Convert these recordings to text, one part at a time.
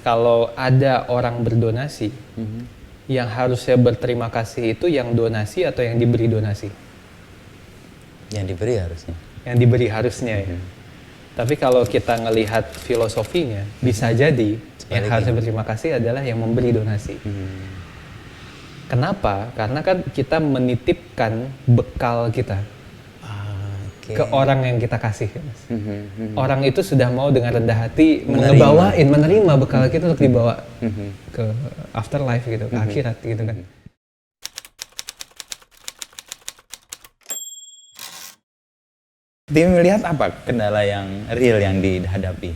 kalau ada orang berdonasi, yang harusnya berterima kasih itu yang donasi atau yang diberi donasi? Yang diberi harusnya. Yang diberi harusnya ya. Tapi kalau kita ngelihat filosofinya, bisa jadi yang harusnya berterima kasih adalah yang memberi donasi. Kenapa? Karena kan kita menitipkan bekal kita ke orang yang kita kasih, Mas. Orang itu sudah mau dengan rendah hati menerima bekal kita untuk dibawa ke afterlife gitu, ke akhirat gitu kan. Tim melihat apa kendala yang real yang dihadapi?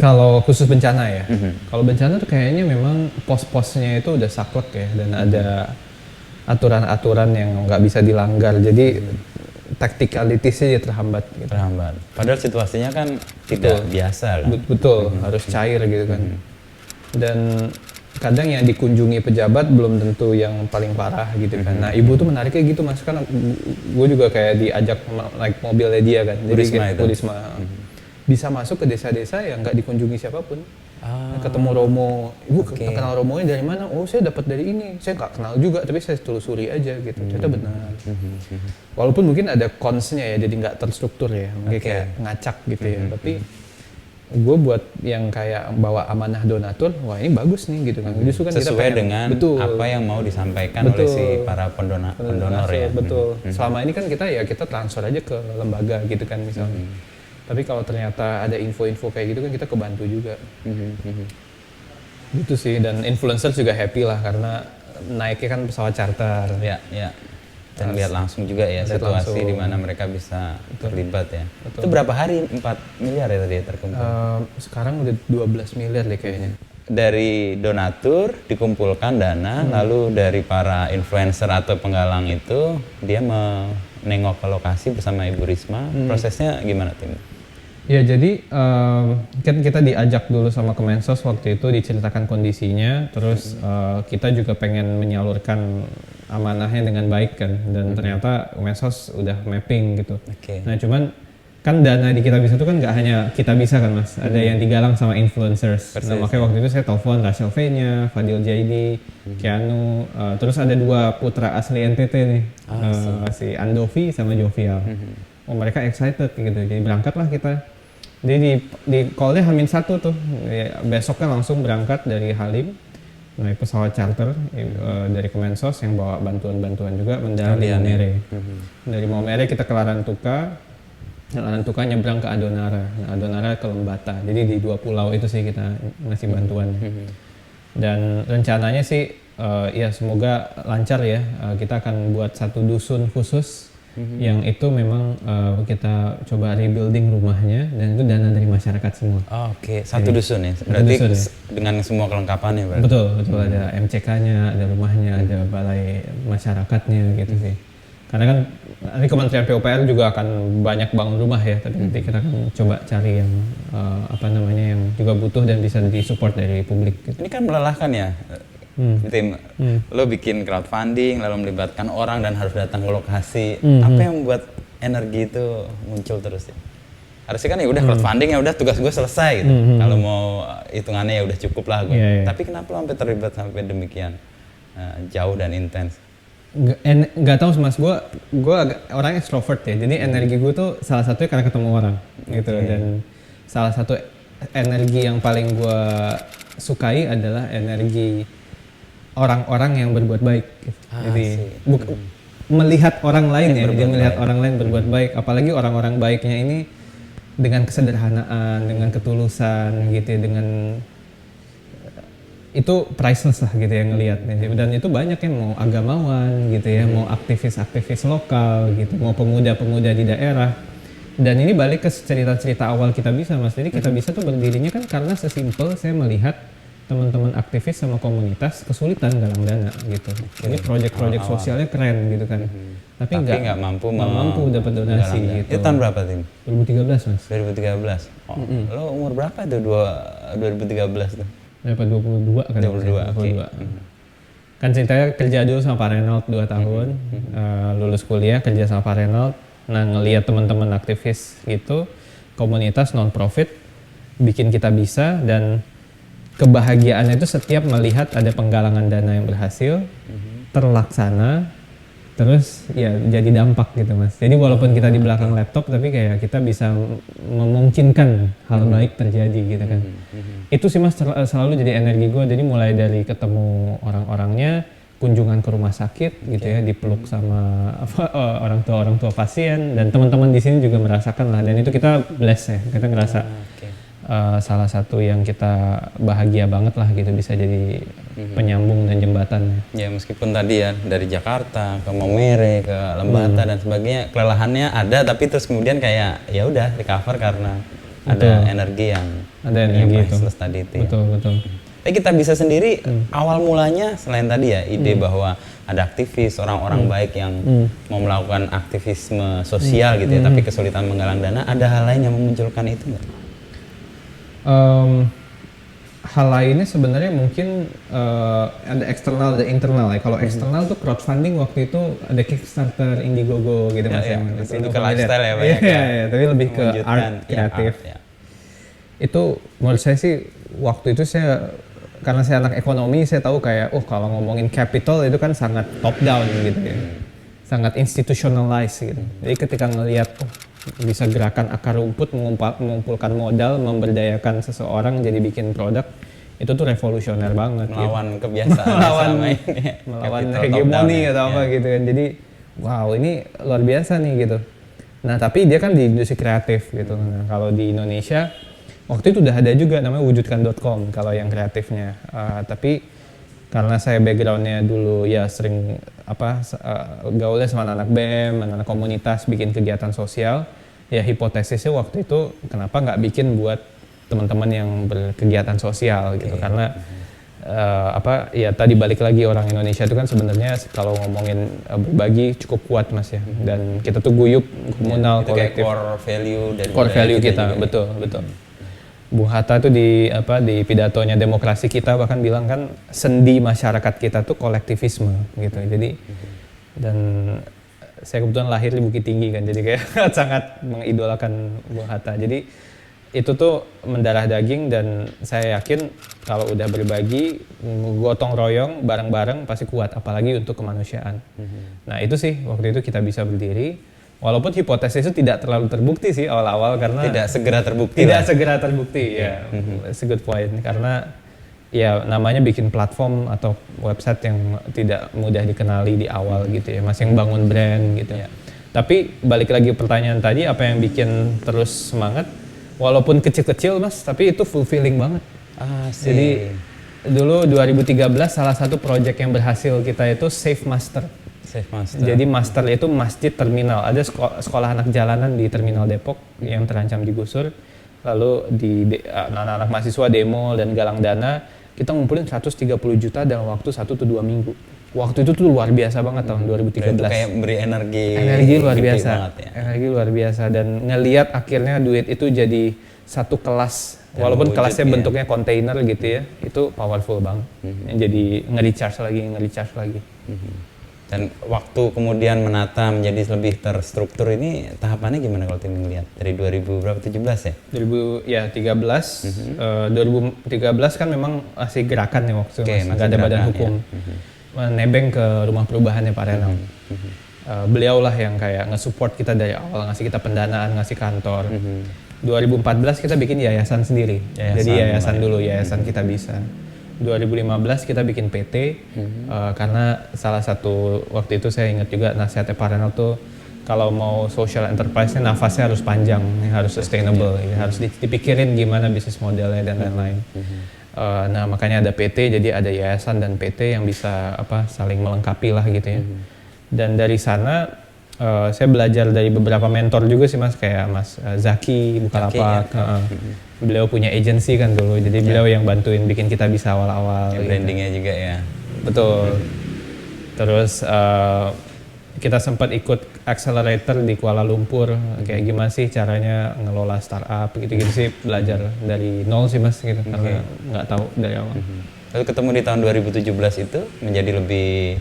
Kalau khusus bencana ya, kalau bencana tuh kayaknya memang pos-posnya itu udah saklek ya, dan ada aturan-aturan yang nggak bisa dilanggar, jadi tacticalities-nya terhambat gitu. Terhambat. Padahal situasinya kan tidak biasa kan? Betul, harus cair gitu kan. Dan kadang yang dikunjungi pejabat belum tentu yang paling parah gitu kan. Nah, ibu tuh menariknya gitu, Mas, kan gue juga kayak diajak naik mobilnya dia kan. Jadi Risma bisa masuk ke desa-desa yang nggak dikunjungi siapapun. Ketemu Romo, ibu kenal Romonya dari mana? Oh, saya dapat dari ini. Saya nggak kenal juga, tapi saya telusuri aja gitu. Ternyata benar. Walaupun mungkin ada cons-nya ya, jadi nggak terstruktur ya, mungkin kayak ngacak gitu ya. Tapi gue buat yang kayak bawa amanah donatur, wah ini bagus nih gitu kan. Justru kan sesuai kita dengan apa yang mau disampaikan oleh si para pendonor ya. Betul. Selama ini kan kita transfer aja ke lembaga gitu kan misalnya. Tapi kalau ternyata ada info-info kayak gitu kan kita kebantu juga. Gitu sih, dan influencer juga happy lah karena naiknya kan pesawat charter. Ya. Dan lihat langsung juga ya situasi di mana mereka bisa terlibat ya. Itu berapa hari 4 miliar ya tadi terkumpul? Sekarang udah 12 miliar deh kayaknya. Dari donatur dikumpulkan dana, lalu dari para influencer atau penggalang itu dia menengok ke lokasi bersama Ibu Risma. Prosesnya gimana tim? Ya jadi kan kita diajak dulu sama Kemensos waktu itu, diceritakan kondisinya, terus kita juga pengen menyalurkan amanahnya dengan baik kan, dan ternyata Kemensos udah mapping gitu. Nah cuman kan dana di Kita Bisa itu kan nggak hanya Kita Bisa kan, Mas, ada yang digalang sama influencers. Nah makanya waktu itu saya telepon Rachel V-nya, Fadil Jaidi, Keanu, terus ada 2 putra asli NTT nih, si Andovi sama Jovial. Oh mereka excited gitu, jadi berangkatlah kita. Jadi di call-nya H-1 tuh, besoknya langsung berangkat dari Halim, naik pesawat charter dari Kemensos yang bawa bantuan-bantuan juga, mendarat di Maumere. Dari Maumere kita ke Larantuka, Larantuka nyebrang ke Adonara, Adonara ke Lembata. Jadi di 2 pulau itu sih kita ngasih bantuan. Dan rencananya sih ya semoga lancar ya, kita akan buat 1 dusun khusus yang itu memang kita coba rebuilding rumahnya, dan itu dana dari masyarakat semua. Oke, 1 dusun ya? Berarti dusun, dengan semua kelengkapannya berarti? Betul, ada MCK-nya, ada rumahnya, ada balai masyarakatnya gitu sih. Karena kan nanti Kementerian PUPR juga akan banyak bangun rumah ya, tapi nanti kita akan coba cari yang yang juga butuh dan bisa disupport dari publik gitu. Ini kan melelahkan ya? Tim, lo bikin crowdfunding lalu melibatkan orang dan harus datang ke lokasi. Apa yang membuat energi itu muncul terus ya? Harusnya kan ya udah crowdfunding, ya udah tugas gue selesai gitu. Kalau mau hitungannya ya udah cukup lah gue. Tapi kenapa lo sampai terlibat sampai demikian jauh dan intens? Nggak tahu Mas, gue orangnya extrovert ya, jadi energi gue tuh salah satunya karena ketemu orang gitu. Dan salah satu energi yang paling gue sukai adalah energi orang-orang yang berbuat baik gitu. Jadi melihat orang lain ya, dia melihat orang lain berbuat baik, apalagi orang-orang baiknya ini dengan kesederhanaan, dengan ketulusan gitu ya, dengan itu priceless lah gitu ya ngelihatnya. Dan itu banyak yang mau agamawan gitu ya, mau aktivis-aktivis lokal gitu, mau pemuda-pemuda di daerah. Dan ini balik ke cerita-cerita awal Kita Bisa, Mas. Jadi Kita Bisa tuh berdirinya kan karena sesimpel saya melihat teman-teman aktivis sama komunitas kesulitan galang dana gitu. Jadi proyek-proyek sosialnya keren gitu kan. Tapi nggak mampu dapat donasi gitu. Itu tahun berapa, Tim? 2013, Mas. 2013. Lo umur berapa tuh 2013 tuh? Dapat 22 kan. 22. Kan ceritanya kerja dulu sama Pak Reynolds 2 tahun. Lulus kuliah kerja sama Pak Reynolds. Nah, ngelihat teman-teman aktivis gitu, komunitas non profit bikin Kita Bisa, dan kebahagiaannya itu setiap melihat ada penggalangan dana yang berhasil, terlaksana, terus ya jadi dampak gitu Mas. Jadi walaupun kita di belakang laptop tapi kayak kita bisa memungkinkan hal baik terjadi gitu kan. Itu sih Mas selalu jadi energi gue. Jadi mulai dari ketemu orang-orangnya, kunjungan ke rumah sakit gitu ya, dipeluk sama orang tua pasien, dan teman-teman di sini juga merasakan lah, dan itu kita bless ya, kita ngerasa salah satu yang kita bahagia banget lah gitu, bisa jadi penyambung dan jembatan. Ya meskipun tadi ya dari Jakarta ke Maumere ke Lembata dan sebagainya, kelelahannya ada, tapi terus kemudian kayak ya udah recover karena ada energi yang priceless tadi itu. Betul. Tapi kita bisa sendiri awal mulanya selain tadi ya ide bahwa ada aktivis, orang-orang baik yang mau melakukan aktivisme sosial gitu ya, tapi kesulitan menggalang dana, ada hal lain yang memunculkan itu nggak? Hal lainnya sebenarnya mungkin ada eksternal, ada internal ya. Kalau eksternal tuh crowdfunding waktu itu ada Kickstarter, Indiegogo gitu Mas. Itu ke lifestyle ya banyak. Iya, tapi lebih ke art, kreatif. Itu menurut saya sih waktu itu karena saya anak ekonomi, saya tahu kayak kalau ngomongin capital itu kan sangat top down gitu ya, sangat institutionalized gitu. Jadi ketika ngelihat bisa gerakan akar rumput, mengumpulkan modal, memberdayakan seseorang jadi bikin produk, itu tuh revolusioner banget. Melawan kebiasaan, melawan hegemoni atau apa gitu kan. Jadi wow, ini luar biasa nih gitu. Nah tapi dia kan di industri kreatif gitu. Nah kalau di Indonesia waktu itu udah ada juga namanya wujudkan.com kalau yang kreatifnya, tapi karena saya backgroundnya dulu ya sering gaulnya sama anak BEM, anak komunitas, bikin kegiatan sosial, ya hipotesisnya waktu itu kenapa nggak bikin buat teman-teman yang berkegiatan sosial gitu, karena ya tadi balik lagi orang Indonesia itu kan sebenarnya kalau ngomongin berbagi cukup kuat Mas ya, dan kita tuh guyup, komunal, kolektif. Core value kita betul. Bung Hatta tuh di pidatonya demokrasi kita bahkan bilang kan sendi masyarakat kita tuh kolektivisme gitu. Jadi dan saya kebetulan lahir di Bukit Tinggi kan, jadi kayak sangat mengidolakan Bung Hatta. Jadi itu tuh mendarah daging, dan saya yakin kalau udah berbagi, gotong royong bareng-bareng pasti kuat, apalagi untuk kemanusiaan. Nah itu sih waktu itu kita bisa berdiri. Walaupun hipotesis itu tidak terlalu terbukti sih awal-awal, karena tidak segera terbukti ya. It's a good point, karena ya namanya bikin platform atau website yang tidak mudah dikenali di awal gitu ya, masih yang bangun brand gitu ya. Tapi balik lagi pertanyaan tadi, apa yang bikin terus semangat, walaupun kecil-kecil Mas, tapi itu fulfilling banget. Jadi dulu 2013 salah satu project yang berhasil kita itu Safe Master. Jadi Master itu masjid terminal, ada sekolah anak jalanan di terminal Depok yang terancam digusur, lalu anak-anak mahasiswa demo dan galang dana, kita ngumpulin 130 juta dalam waktu 1-2 minggu. Waktu itu tuh luar biasa banget tahun 2013. Itu kayak beri energi luar biasa, energi luar biasa, dan ngelihat akhirnya duit itu jadi satu kelas, walaupun kelasnya bentuknya kontainer gitu ya, itu powerful banget. Jadi nge-recharge lagi. Dan waktu kemudian menata menjadi lebih terstruktur ini, tahapannya gimana kalau tim melihat dari 2017 ya? 2013 kan memang masih gerakan ya waktu itu, nggak ada badan hukum. Nebeng ke rumah perubahannya Pak Renal. Beliau lah yang kayak nge-support kita dari awal, ngasih kita pendanaan, ngasih kantor. 2014 kita bikin yayasan sendiri. Jadi yayasan dulu, yayasan Kita Bisa. 2015 kita bikin PT, karena salah satu waktu itu saya ingat juga nasihatnya Pak Renal tuh, kalau mau social enterprise-nya nafasnya harus panjang, harus sustainable, harus dipikirin gimana bisnis modelnya dan lain-lain. Nah makanya ada PT, jadi ada yayasan dan PT yang bisa saling melengkapi lah gitu ya. Dan dari sana saya belajar dari beberapa mentor juga sih Mas, kayak Mas Zaki Bukalapak. Beliau punya agency kan dulu, jadi beliau yang bantuin bikin Kita Bisa awal-awal. Brandingnya juga ya. Betul. Terus kita sempat ikut accelerator di Kuala Lumpur, kayak gimana sih caranya ngelola startup gitu-gitu sih, belajar dari nol sih Mas gitu, karena nggak tahu dari awal. Lalu ketemu di tahun 2017 itu menjadi lebih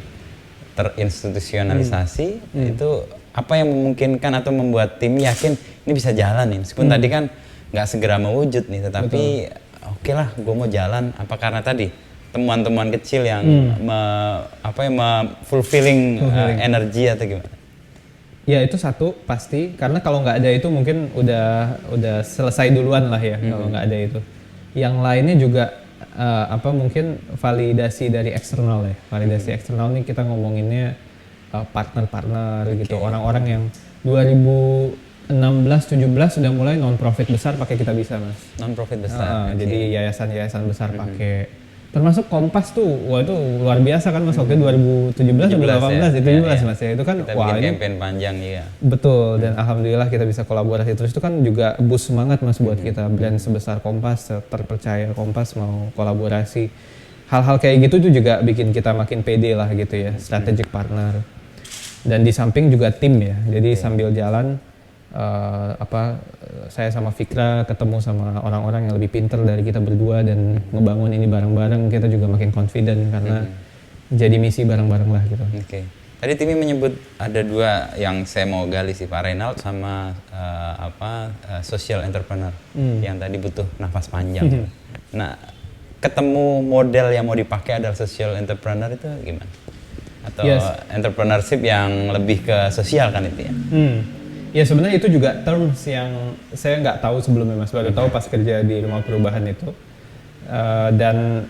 terinstitusionalisasi, itu apa yang memungkinkan atau membuat tim yakin ini bisa jalan nih, meskipun tadi kan nggak segera mewujud nih, tetapi oke lah, gue mau jalan. Apa karena tadi temuan-temuan kecil yang fulfilling energi atau gimana? Ya itu satu pasti, karena kalau nggak ada itu mungkin udah selesai duluan lah ya kalau nggak ada itu. Yang lainnya juga mungkin validasi dari eksternal ya. Validasi eksternal nih kita ngomonginnya partner-partner gitu, orang-orang yang 2016-17 sudah mulai non-profit besar pakai kita bisa mas. Non-profit besar. Jadi yayasan-yayasan besar pakai. Termasuk Kompas tuh, wah itu luar biasa kan mas, waktu 2017 2018 itu juga mas ya, itu kan kita wah bikin ini campaign panjang ya. betul, dan alhamdulillah kita bisa kolaborasi terus, itu kan juga boost semangat mas buat kita, brand sebesar Kompas, terpercaya Kompas mau kolaborasi, hal-hal kayak gitu tuh juga bikin kita makin pede lah gitu ya, strategic partner, dan di samping juga tim ya, jadi sambil jalan saya sama Fikra ketemu sama orang-orang yang lebih pinter dari kita berdua dan ngebangun ini bareng-bareng, kita juga makin confident karena jadi misi bareng-bareng lah gitu. Oke. Tadi Timi menyebut ada dua yang saya mau gali sih, Pak Reynald sama social entrepreneur yang tadi butuh nafas panjang. Nah, ketemu model yang mau dipakai adalah social entrepreneur itu gimana? Atau entrepreneurship yang lebih ke sosial kan itu ya? Ya sebenarnya itu juga terms yang saya nggak tahu sebelumnya mas, baru tahu pas kerja di rumah perubahan itu, dan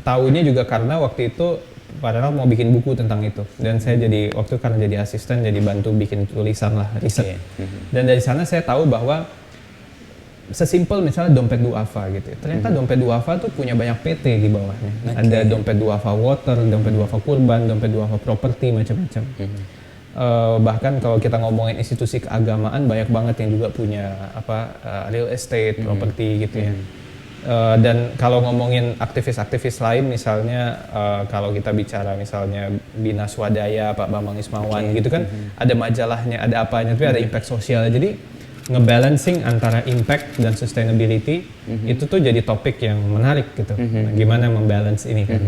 tahunya juga karena waktu itu padahal mau bikin buku tentang itu, dan saya jadi waktu karena jadi asisten jadi bantu bikin tulisan lah, riset, dan dari sana saya tahu bahwa sesimpel misalnya dompet duafa gitu, ternyata dompet duafa tuh punya banyak PT di bawahnya, ada dompet duafa water, dompet duafa kurban, dompet duafa properti, macam-macam. Bahkan kalau kita ngomongin institusi keagamaan banyak banget yang juga punya real estate, properti gitu ya. Dan kalau ngomongin aktivis-aktivis lain misalnya kalau kita bicara misalnya Bina Swadaya, Pak Bambang Ismawan gitu kan, ada majalahnya, ada apanya, tapi ada impact sosial. Jadi ngebalancing antara impact dan sustainability itu tuh jadi topik yang menarik gitu. Nah, gimana membalance ini kan.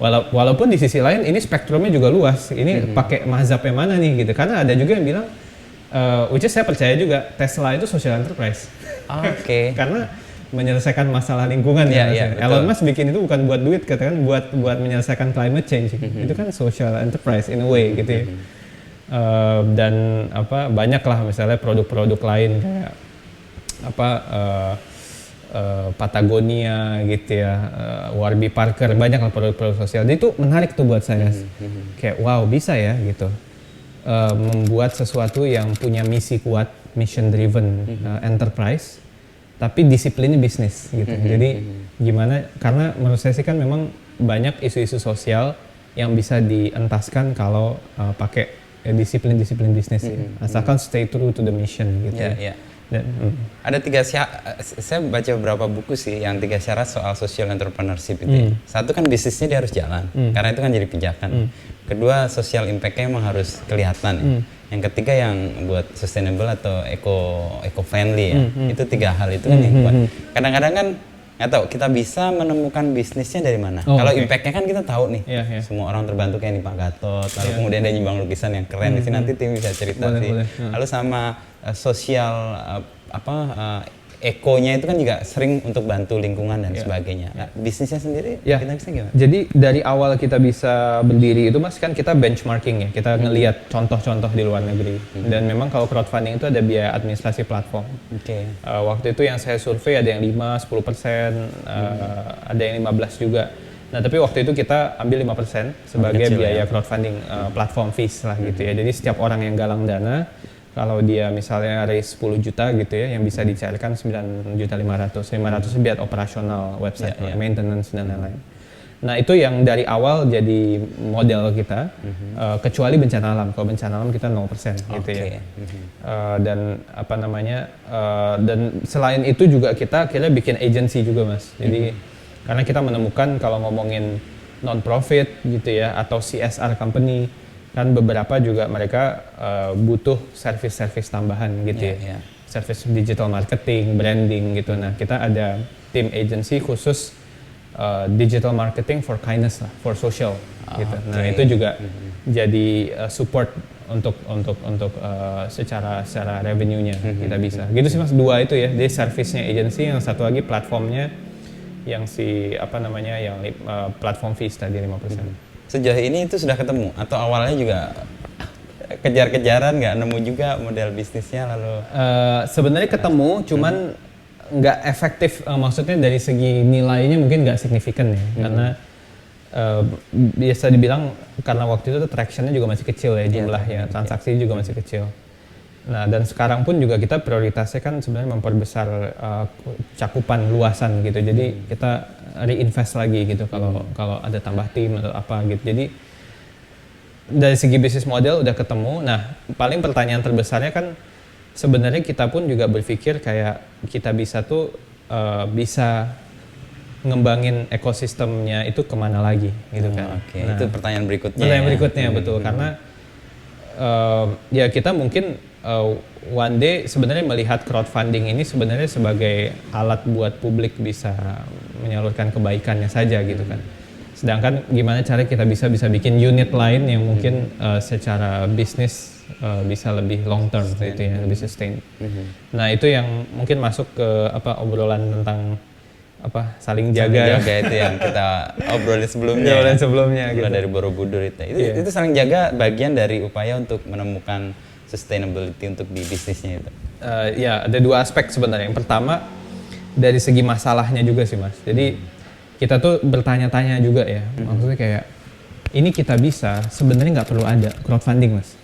Walaupun di sisi lain ini spektrumnya juga luas, ini pakai mazhab yang mana nih gitu, karena ada juga yang bilang, which is saya percaya juga Tesla itu social enterprise, karena menyelesaikan masalah lingkungan ya. Elon Musk bikin itu bukan buat duit, katakan buat menyelesaikan climate change, itu kan social enterprise in a way gitu ya. Dan banyak lah misalnya produk-produk lain kayak Patagonia gitu ya, Warby Parker, banyak lah produk-produk sosial. Jadi itu menarik tuh buat saya, kayak wow bisa ya gitu, membuat sesuatu yang punya misi kuat, mission driven enterprise, tapi disiplinnya bisnis gitu. Jadi gimana, karena menurut saya sih kan memang banyak isu-isu sosial yang bisa dientaskan kalau pakai disiplin bisnis ya, asalkan stay true to the mission gitu. Dan, ada saya baca beberapa buku sih yang 3 syarat soal social entrepreneurship itu. Satu kan bisnisnya dia harus jalan, karena itu kan jadi pijakan. Kedua, social impact-nya emang harus kelihatan. Yang ketiga yang buat sustainable atau eco friendly ya. Itu 3 hal itu kan yang buat. Kadang-kadang kan nggak tahu kita bisa menemukan bisnisnya dari mana. Kalau impact-nya kan kita tahu nih. Semua orang terbantu kayak nih Pak Gatot. Lalu kemudian ada nyumbang lukisan yang keren. Di sini nanti tim bisa cerita sih. Lalu sama sosial ekonya itu kan juga sering untuk bantu lingkungan dan sebagainya. Nah, bisnisnya sendiri kita bisa gimana? Jadi dari awal kita bisa berdiri itu mas kan kita benchmarking ya, kita ngelihat contoh-contoh di luar negeri. Dan memang kalau crowdfunding itu ada biaya administrasi platform. Waktu itu yang saya survei ada yang 5-10%, ada yang 15 juga. Nah tapi waktu itu kita ambil 5% sebagai biaya crowdfunding platform fees lah gitu ya. Jadi setiap orang yang galang dana, kalau dia misalnya raise 10 juta gitu ya, yang bisa dicairkan 9.500.000 biar operasional website, maintenance dan lain-lain. Nah itu yang dari awal jadi model kita, kecuali bencana alam. Kalau bencana alam kita 0% gitu ya. Dan dan selain itu juga kita bikin agency juga mas. Jadi karena kita menemukan kalau ngomongin non-profit gitu ya, atau CSR company, kan beberapa juga mereka butuh service tambahan gitu ya. Service digital marketing, branding gitu. Nah kita ada tim agency khusus digital marketing for kindness lah, for social gitu. Nah itu juga jadi support untuk secara revenue-nya kita bisa. Gitu sih Mas, dua itu ya. Jadi service-nya agency, yang satu lagi platformnya yang yang platform fees tadi 5%. Sejauh ini itu sudah ketemu atau awalnya juga kejar-kejaran nggak nemu juga model bisnisnya lalu? Sebenarnya ketemu, cuman nggak efektif. Maksudnya dari segi nilainya mungkin nggak signifikan ya, karena biasa dibilang karena waktu itu traction-nya juga masih kecil ya jumlahnya, transaksi juga masih kecil. Nah dan sekarang pun juga kita prioritasnya kan sebenarnya memperbesar cakupan luasan gitu. Jadi kita reinvest lagi gitu kalau ada tambah tim atau apa gitu. Jadi dari segi bisnis model udah ketemu. Nah paling pertanyaan terbesarnya kan sebenarnya kita pun juga berpikir kayak kita bisa bisa ngembangin ekosistemnya itu kemana lagi gitu kan. Nah, itu pertanyaan berikutnya. Pertanyaan berikutnya betul, karena ya kita mungkin one day sebenarnya melihat crowdfunding ini sebenarnya sebagai alat buat publik bisa menyalurkan kebaikannya saja gitu kan. Sedangkan gimana cara kita bisa bikin unit lain yang mungkin secara bisnis bisa lebih long term gitu ya, lebih sustain. Nah itu yang mungkin masuk ke obrolan tentang saling jaga itu yang kita obrolin sebelumnya. Gitu. Dari Borobudur itu saling jaga bagian dari upaya untuk menemukan sustainability untuk di bisnisnya itu. Ya ada dua aspek sebenarnya. Yang pertama dari segi masalahnya juga sih Mas. Jadi kita tuh bertanya-tanya juga ya. Maksudnya kayak ini kita bisa sebenarnya nggak perlu ada crowdfunding Mas.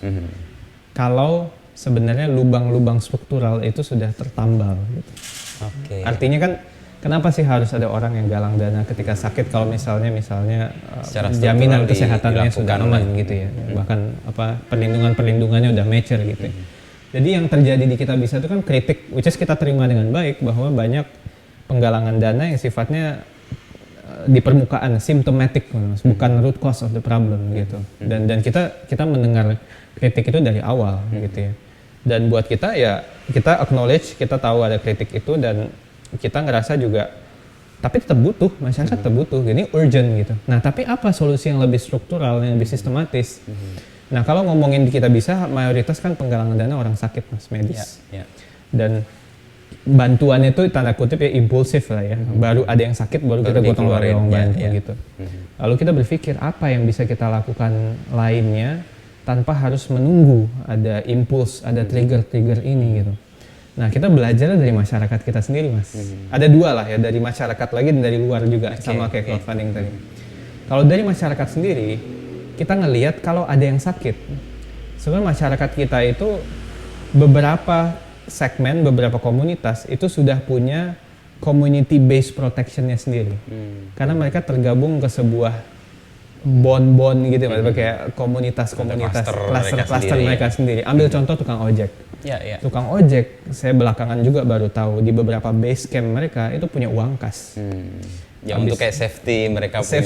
Kalau sebenarnya lubang-lubang struktural itu sudah tertambal. Gitu. Artinya kan kenapa sih harus ada orang yang galang dana ketika sakit kalau misalnya jaminan kesehatannya sudah aman gitu ya. Bahkan perlindungannya udah mature gitu. Jadi yang terjadi di Kita Bisa itu kan kritik, which is kita terima dengan baik bahwa banyak penggalangan dana yang sifatnya di permukaan, symptomatic, bukan root cause of the problem gitu. Dan kita mendengar kritik itu dari awal gitu ya. Dan buat kita ya kita acknowledge, kita tahu ada kritik itu dan kita ngerasa juga, tapi tetap butuh, masyarakat tetap butuh, ini urgent gitu. Nah tapi apa solusi yang lebih struktural, yang lebih sistematis? Nah kalau ngomongin di Kita Bisa, mayoritas kan penggalangan dana orang sakit Mas, medis. Dan bantuannya itu tanda kutip ya impulsif lah ya, baru ada yang sakit baru kita gotong royong bantu gitu. Lalu kita berpikir apa yang bisa kita lakukan lainnya tanpa harus menunggu ada impuls, ada trigger ini gitu. Nah kita belajar dari masyarakat kita sendiri Mas. Ada dua lah ya, dari masyarakat lagi dan dari luar juga, sama kayak crowdfunding tadi. Kalau dari masyarakat sendiri, kita ngelihat kalau ada yang sakit, sebenarnya masyarakat kita itu beberapa segmen, beberapa komunitas itu sudah punya community based protectionnya sendiri. Karena mereka tergabung ke sebuah bond gitu, kayak komunitas-komunitas, cluster mereka sendiri. Ambil contoh tukang ojek. Tukang ojek, saya belakangan juga baru tahu di beberapa base camp mereka itu punya uang kas. Untuk kayak safety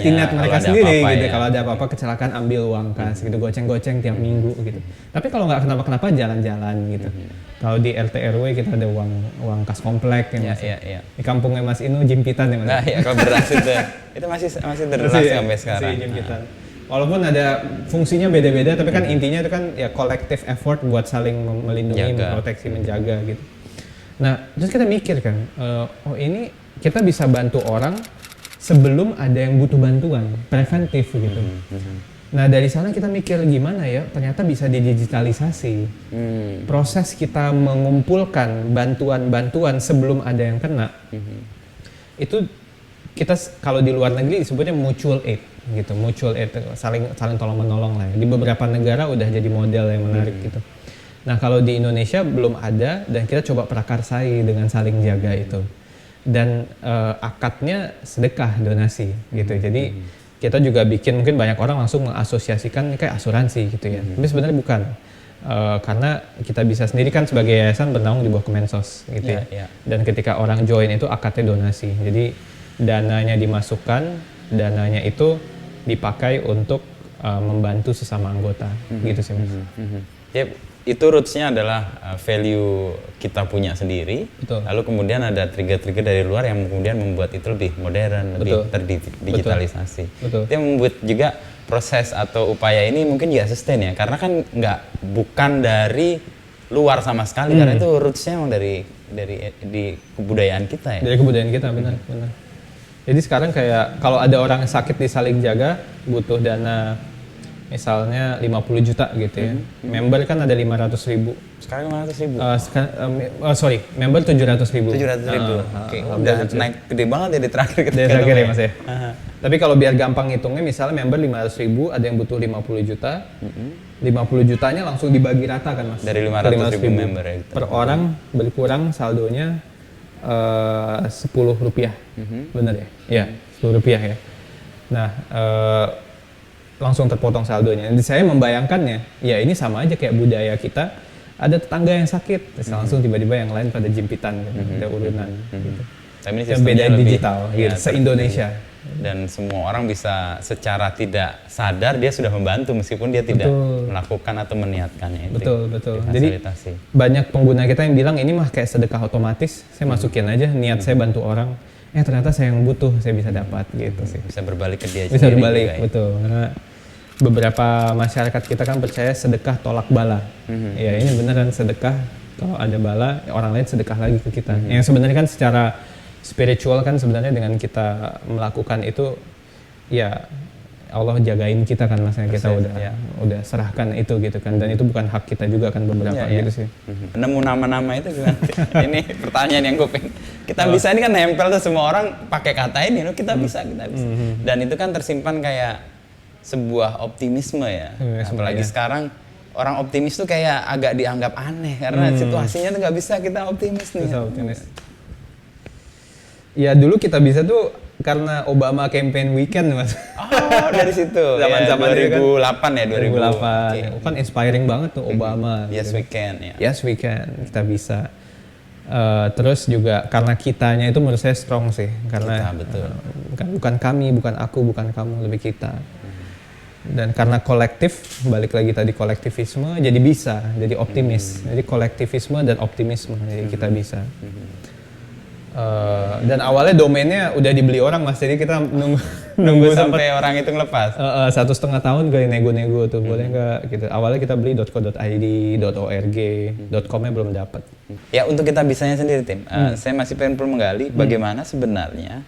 net mereka sendiri gitu. Kalau ada apa-apa kecelakaan ambil uang kas gitu, goceng-goceng tiap minggu gitu. Tapi kalau nggak kenapa-kenapa jalan-jalan gitu. Kalau di RT RW kita ada uang kas komplek ya Mas. Di kampungnya Mas Inu jimpitan ya Mas. Nah ya kalau beras itu masih terrelasi sampai sekarang. Masih jimpitan. Walaupun ada fungsinya beda-beda, tapi kan intinya itu kan ya collective effort buat saling melindungi, memproteksi, menjaga gitu. Nah, terus kita mikir kan, ini kita bisa bantu orang sebelum ada yang butuh bantuan, preventif gitu. Nah, dari sana kita mikir gimana ya, ternyata bisa didigitalisasi. Proses kita mengumpulkan bantuan-bantuan sebelum ada yang kena, itu kita kalau di luar negeri disebutnya mutual aid gitu, mutual aid, saling tolong menolong lah ya. Di beberapa negara udah jadi model yang menarik gitu. Nah kalau di Indonesia belum ada dan kita coba prakarsai dengan saling jaga itu. Dan akadnya sedekah, donasi gitu. Jadi kita juga bikin, mungkin banyak orang langsung mengasosiasikan kayak asuransi gitu ya. Tapi sebenarnya bukan. Karena Kita Bisa sendiri kan sebagai yayasan bernaung di bawah Kemensos gitu ya. Dan ketika orang join itu akadnya donasi. Jadi dananya dimasukkan, dananya itu dipakai untuk membantu sesama anggota gitu sih Mas. Ya itu roots-nya adalah value kita punya sendiri. Betul. Lalu kemudian ada trigger-trigger dari luar yang kemudian membuat itu lebih modern, lebih terdigitalisasi. Betul. Itu yang membuat juga proses atau upaya ini mungkin juga sustain ya, karena kan bukan dari luar sama sekali, karena itu roots-nya emang dari di kebudayaan kita ya. Dari kebudayaan kita, benar. Jadi sekarang kayak kalau ada orang yang sakit di Saling Jaga butuh dana misalnya 50 juta gitu ya. Member kan ada 500.000. Sekarang 500.000. Member 700.000. 700.000. Oke, udah naik gede banget ya di terakhir kita. Dari terakhir ya Mas ya. Tapi kalau biar gampang hitungnya, misalnya member 500.000, ada yang butuh 50 juta. 50 jutanya langsung dibagi rata kan Mas? Dari 500.000 member ya. Per orang berkurang saldonya 10 rupiah. Bener ya? Iya, 10 rupiah ya. Nah, langsung terpotong saldonya. Dan saya membayangkannya, ya ini sama aja kayak budaya kita, ada tetangga yang sakit, terus langsung tiba-tiba yang lain pada jimpitan, ada urunan. Gitu. Tapi ini yang beda digital, gitu, se-Indonesia. Dan semua orang bisa secara tidak sadar dia sudah membantu meskipun dia tidak melakukan atau meniatkannya itu. Betul. Jadi banyak pengguna kita yang bilang ini mah kayak sedekah otomatis, saya masukin aja niat saya bantu orang. Ternyata saya yang butuh, saya bisa dapat gitu sih. Bisa berbalik ke dia bisa sendiri. Berbalik, betul. Karena beberapa masyarakat kita kan percaya sedekah tolak bala. Ya ini beneran sedekah, kalau ada bala, orang lain sedekah lagi ke kita. Yang sebenarnya kan secara spiritual kan sebenarnya dengan kita melakukan itu, ya Allah jagain kita kan, maksudnya kita udah serahkan itu gitu kan, dan itu bukan hak kita juga kan beberapa gitu sih. Nemu nama-nama itu gimana? Ini pertanyaan yang gue pengen. Kita bisa ini kan nempel tuh semua orang pakai kata ini, kita bisa. Dan itu kan tersimpan kayak sebuah optimisme ya. Apalagi sekarang orang optimis tuh kayak agak dianggap aneh karena situasinya tuh nggak bisa kita optimis nih. Ya dulu kita bisa tuh karena Obama campaign weekend Mas. Oh, dari situ. Zaman-zaman ya, 2008 ya, 2008. Kan inspiring banget tuh Obama. Yes gitu. we can ya. Yes we can, kita bisa. Terus juga karena kitanya itu menurut saya strong sih, karena kita, betul. Bukan kami, bukan aku, bukan kamu, lebih kita. Dan karena kolektif, balik lagi tadi kolektivisme, jadi bisa, jadi optimis. Jadi kolektivisme dan optimisme, jadi kita bisa. Dan awalnya domainnya udah dibeli orang Mas, jadi kita nunggu sampai orang itu ngelepas. 1,5 tahun kayak nego-nego tuh, boleh nggak gitu. Awalnya kita beli .co.id, .org, .com-nya belum dapat. Ya untuk kita bisanya sendiri tim, saya masih pengen menggali bagaimana sebenarnya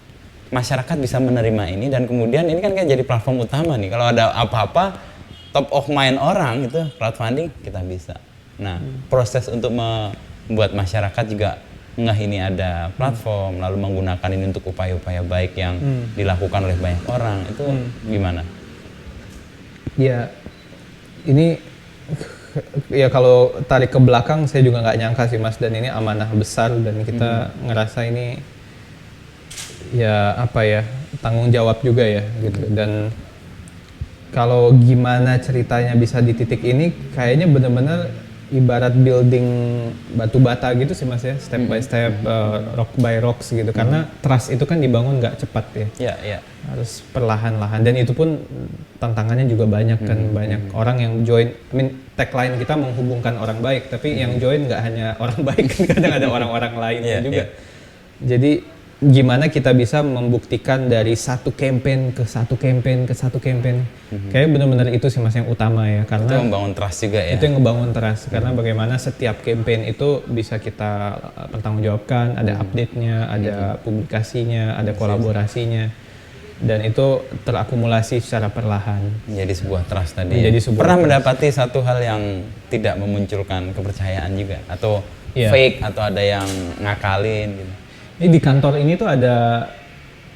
masyarakat bisa menerima ini, dan kemudian ini kan jadi platform utama nih. Kalau ada apa-apa top of mind orang itu crowdfunding, kita bisa. Nah proses untuk membuat masyarakat juga ini ada platform, lalu menggunakan ini untuk upaya-upaya baik yang dilakukan oleh banyak orang, itu gimana? Ya, ini ya kalau tarik ke belakang saya juga nggak nyangka sih Mas, dan ini amanah besar dan kita ngerasa ini ya tanggung jawab juga ya gitu. Dan kalau gimana ceritanya bisa di titik ini, kayaknya benar-benar ibarat building batu bata gitu sih Mas ya, step by step, rock by rocks gitu. Karena trust itu kan dibangun nggak cepat ya. Harus perlahan-lahan, dan itu pun tantangannya juga banyak kan. Banyak orang yang join, tagline kita menghubungkan orang baik, tapi yang join nggak hanya orang baik, kadang ada orang-orang lainnya juga. Jadi gimana kita bisa membuktikan dari satu campaign ke satu campaign ke satu campaign. Kayaknya benar-benar itu sih Mas yang utama ya, karena itu membangun trust juga ya. Itu yang ngebangun trust, karena bagaimana setiap campaign itu bisa kita pertanggungjawabkan, ada update-nya, ada publikasinya, ada kolaborasinya, dan itu terakumulasi secara perlahan. Menjadi sebuah trust tadi. Pernah mendapati satu hal yang tidak memunculkan kepercayaan juga, atau fake, atau ada yang ngakalin gitu? Ini di kantor ini tuh ada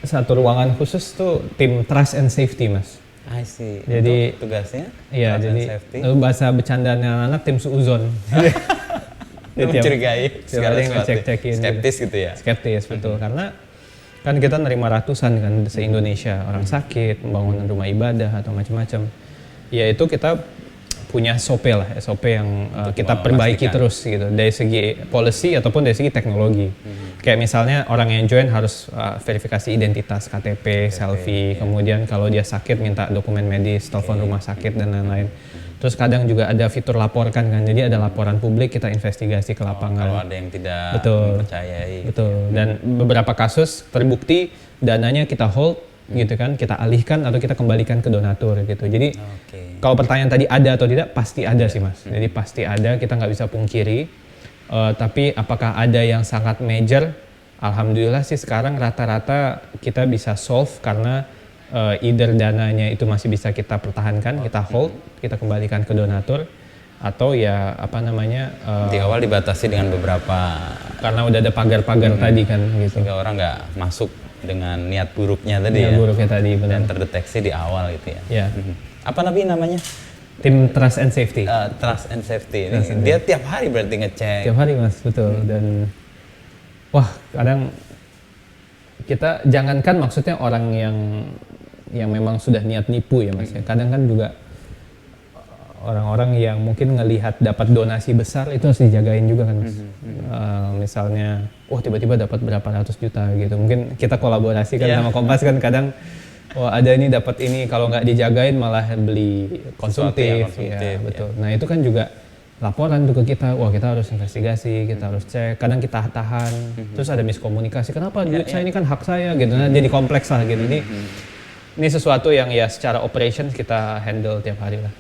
satu ruangan khusus tuh tim trust and safety Mas. I see. Jadi untuk tugasnya? Iya, jadi bahasa bercandaan anak-anak tim suuzon. Mencurigai segala sesuatu. Ngecek-cekin. Skeptis gitu ya? Skeptis, betul. Karena kan kita nerima ratusan kan se-Indonesia, orang sakit, membangun rumah ibadah atau macam-macam. Ya itu kita punya SOP lah, SOP yang kita perbaiki terus gitu, dari segi policy ataupun dari segi teknologi. Kayak misalnya orang yang join harus verifikasi identitas, KTP, selfie, kemudian kalau dia sakit minta dokumen medis, telepon rumah sakit dan lain-lain. Terus kadang juga ada fitur laporkan kan, jadi ada laporan publik, kita investigasi ke lapangan. Kalau ada yang tidak Betul. mempercayai. Betul. Dan beberapa kasus terbukti dananya kita hold gitu kan, kita alihkan atau kita kembalikan ke donatur gitu. Jadi kalau pertanyaan tadi ada atau tidak, pasti ada sih Mas. Jadi pasti ada, kita nggak bisa pungkiri. Tapi apakah ada yang sangat major? Alhamdulillah sih sekarang rata-rata kita bisa solve karena either dananya itu masih bisa kita pertahankan, kita hold, kita kembalikan ke donatur, atau ya apa namanya Di awal dibatasi dengan beberapa, karena udah ada pagar-pagar tadi kan gitu. sehingga orang nggak masuk dengan niat buruknya tadi Niat ya. buruknya tadi, benar. Dan terdeteksi di awal gitu ya. Ya. Apa namanya? Tim Trust and Safety. Trust and Safety. Ini dia tiap hari berarti ngecek. Tiap hari Mas, betul. Dan wah kadang kita jangankan maksudnya orang yang memang sudah niat nipu ya Mas ya. Kadang kan juga orang-orang yang mungkin ngelihat dapat donasi besar itu harus dijagain juga kan Mas. Misalnya, wah tiba-tiba dapat berapa ratus juta gitu. Mungkin kita kolaborasi kan sama Kompas kan kadang, wah ada ini dapat ini, kalau nggak dijagain malah beli konsumtif. Ya, betul. Nah itu kan juga laporan tuh ke kita, wah kita harus investigasi, kita harus cek. Kadang kita tahan, terus ada miskomunikasi. Kenapa duit saya ini kan hak saya gitu. Nah, jadi kompleks lah gitu. Ini sesuatu yang ya secara operations kita handle tiap hari lah.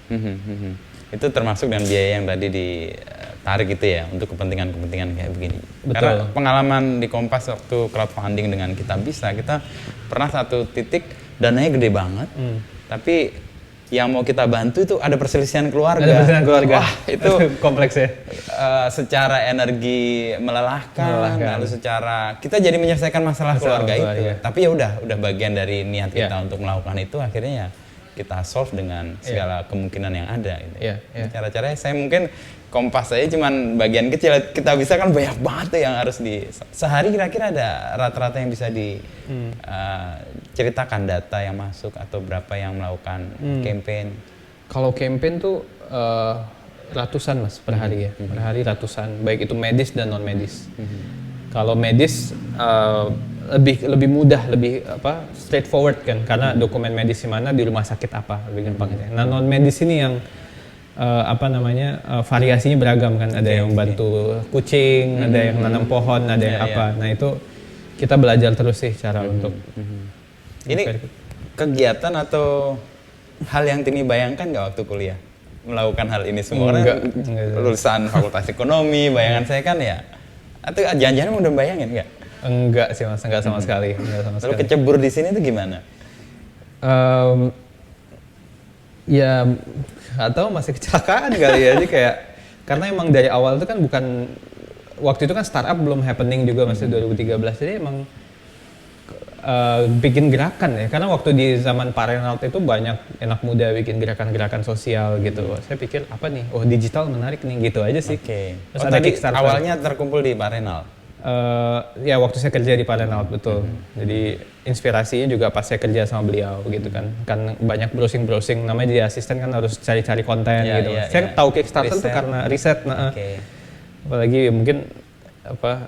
Itu termasuk dengan biaya yang tadi ditarik itu ya untuk kepentingan-kepentingan kayak begini. Betul. Karena pengalaman di Kompas waktu crowdfunding dengan kita pernah satu titik dananya gede banget, tapi yang mau kita bantu itu ada perselisihan keluarga. Ada perselisihan keluarga. Wah, itu kompleks ya. Secara energi melelahkan, lalu secara kita jadi menyelesaikan masalah keluarga itu. Tapi ya udah bagian dari niat kita untuk melakukan itu, akhirnya ya kita solve dengan segala kemungkinan yang ada gitu. Cara-caranya saya mungkin Kompas aja cuman bagian kecil, kita bisa kan banyak banget tuh yang harus sehari kira-kira ada rata-rata yang bisa ceritakan data yang masuk atau berapa yang melakukan campaign. Kalau campaign tuh ratusan Mas per hari ya, per hari ratusan, baik itu medis dan non medis. Kalau medis lebih mudah, lebih straightforward kan, karena dokumen medis di mana, di rumah sakit apa, lebih gampang. Nah non medis ini yang variasinya beragam kan, ada yang bantu kucing, ada yang nanam pohon, ada yang apa. Nah itu kita belajar terus sih cara untuk ini kegiatan atau hal yang Timi bayangkan nggak waktu kuliah melakukan hal ini semua? Enggak. Lulusan Fakultas Ekonomi, bayangan saya kan ya, atau jangan-jangan udah bayangin nggak? Enggak sih Mas, enggak sama sekali. Lalu kecebur di sini tuh gimana? Ya atau masih kecelakaan kali ya, jadi kayak karena emang dari awal itu kan bukan, waktu itu kan startup belum happening juga masih 2013, jadi emang bikin gerakan ya, karena waktu di zaman Pak Reynald itu banyak anak muda bikin gerakan-gerakan sosial gitu. Saya pikir apa nih, oh digital menarik nih gitu aja sih. Terus ada Kickstarter. Awalnya terkumpul di Pak Reynald? Ya waktu saya kerja di Pak Reynald, betul. Jadi inspirasinya juga pas saya kerja sama beliau gitu kan banyak browsing, namanya jadi asisten kan harus cari-cari konten gitu. Saya tahu Kickstarter tuh karena riset. Apalagi mungkin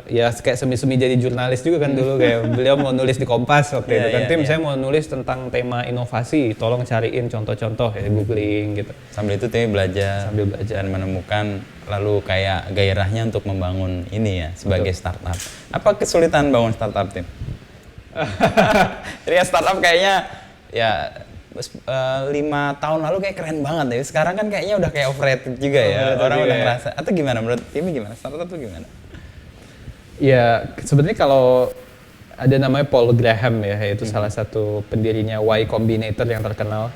ya kayak semi-semi jadi jurnalis juga kan dulu, kayak beliau mau nulis di Kompas waktu itu kan, saya mau nulis tentang tema inovasi, tolong cariin contoh-contoh ya, googling gitu. Sambil itu Timi belajar dan menemukan lalu kayak gairahnya untuk membangun ini ya sebagai startup. Apa kesulitan bangun startup, Tim? Jadi ya startup kayaknya ya 5 tahun lalu kayak keren banget ya. Sekarang kan kayaknya udah kayak overrated juga ya. Orang udah ngerasa. Atau gimana menurut Timi, gimana? Startup tuh gimana? Ya sebenarnya kalau ada namanya Paul Graham ya, yaitu salah satu pendirinya Y Combinator yang terkenal.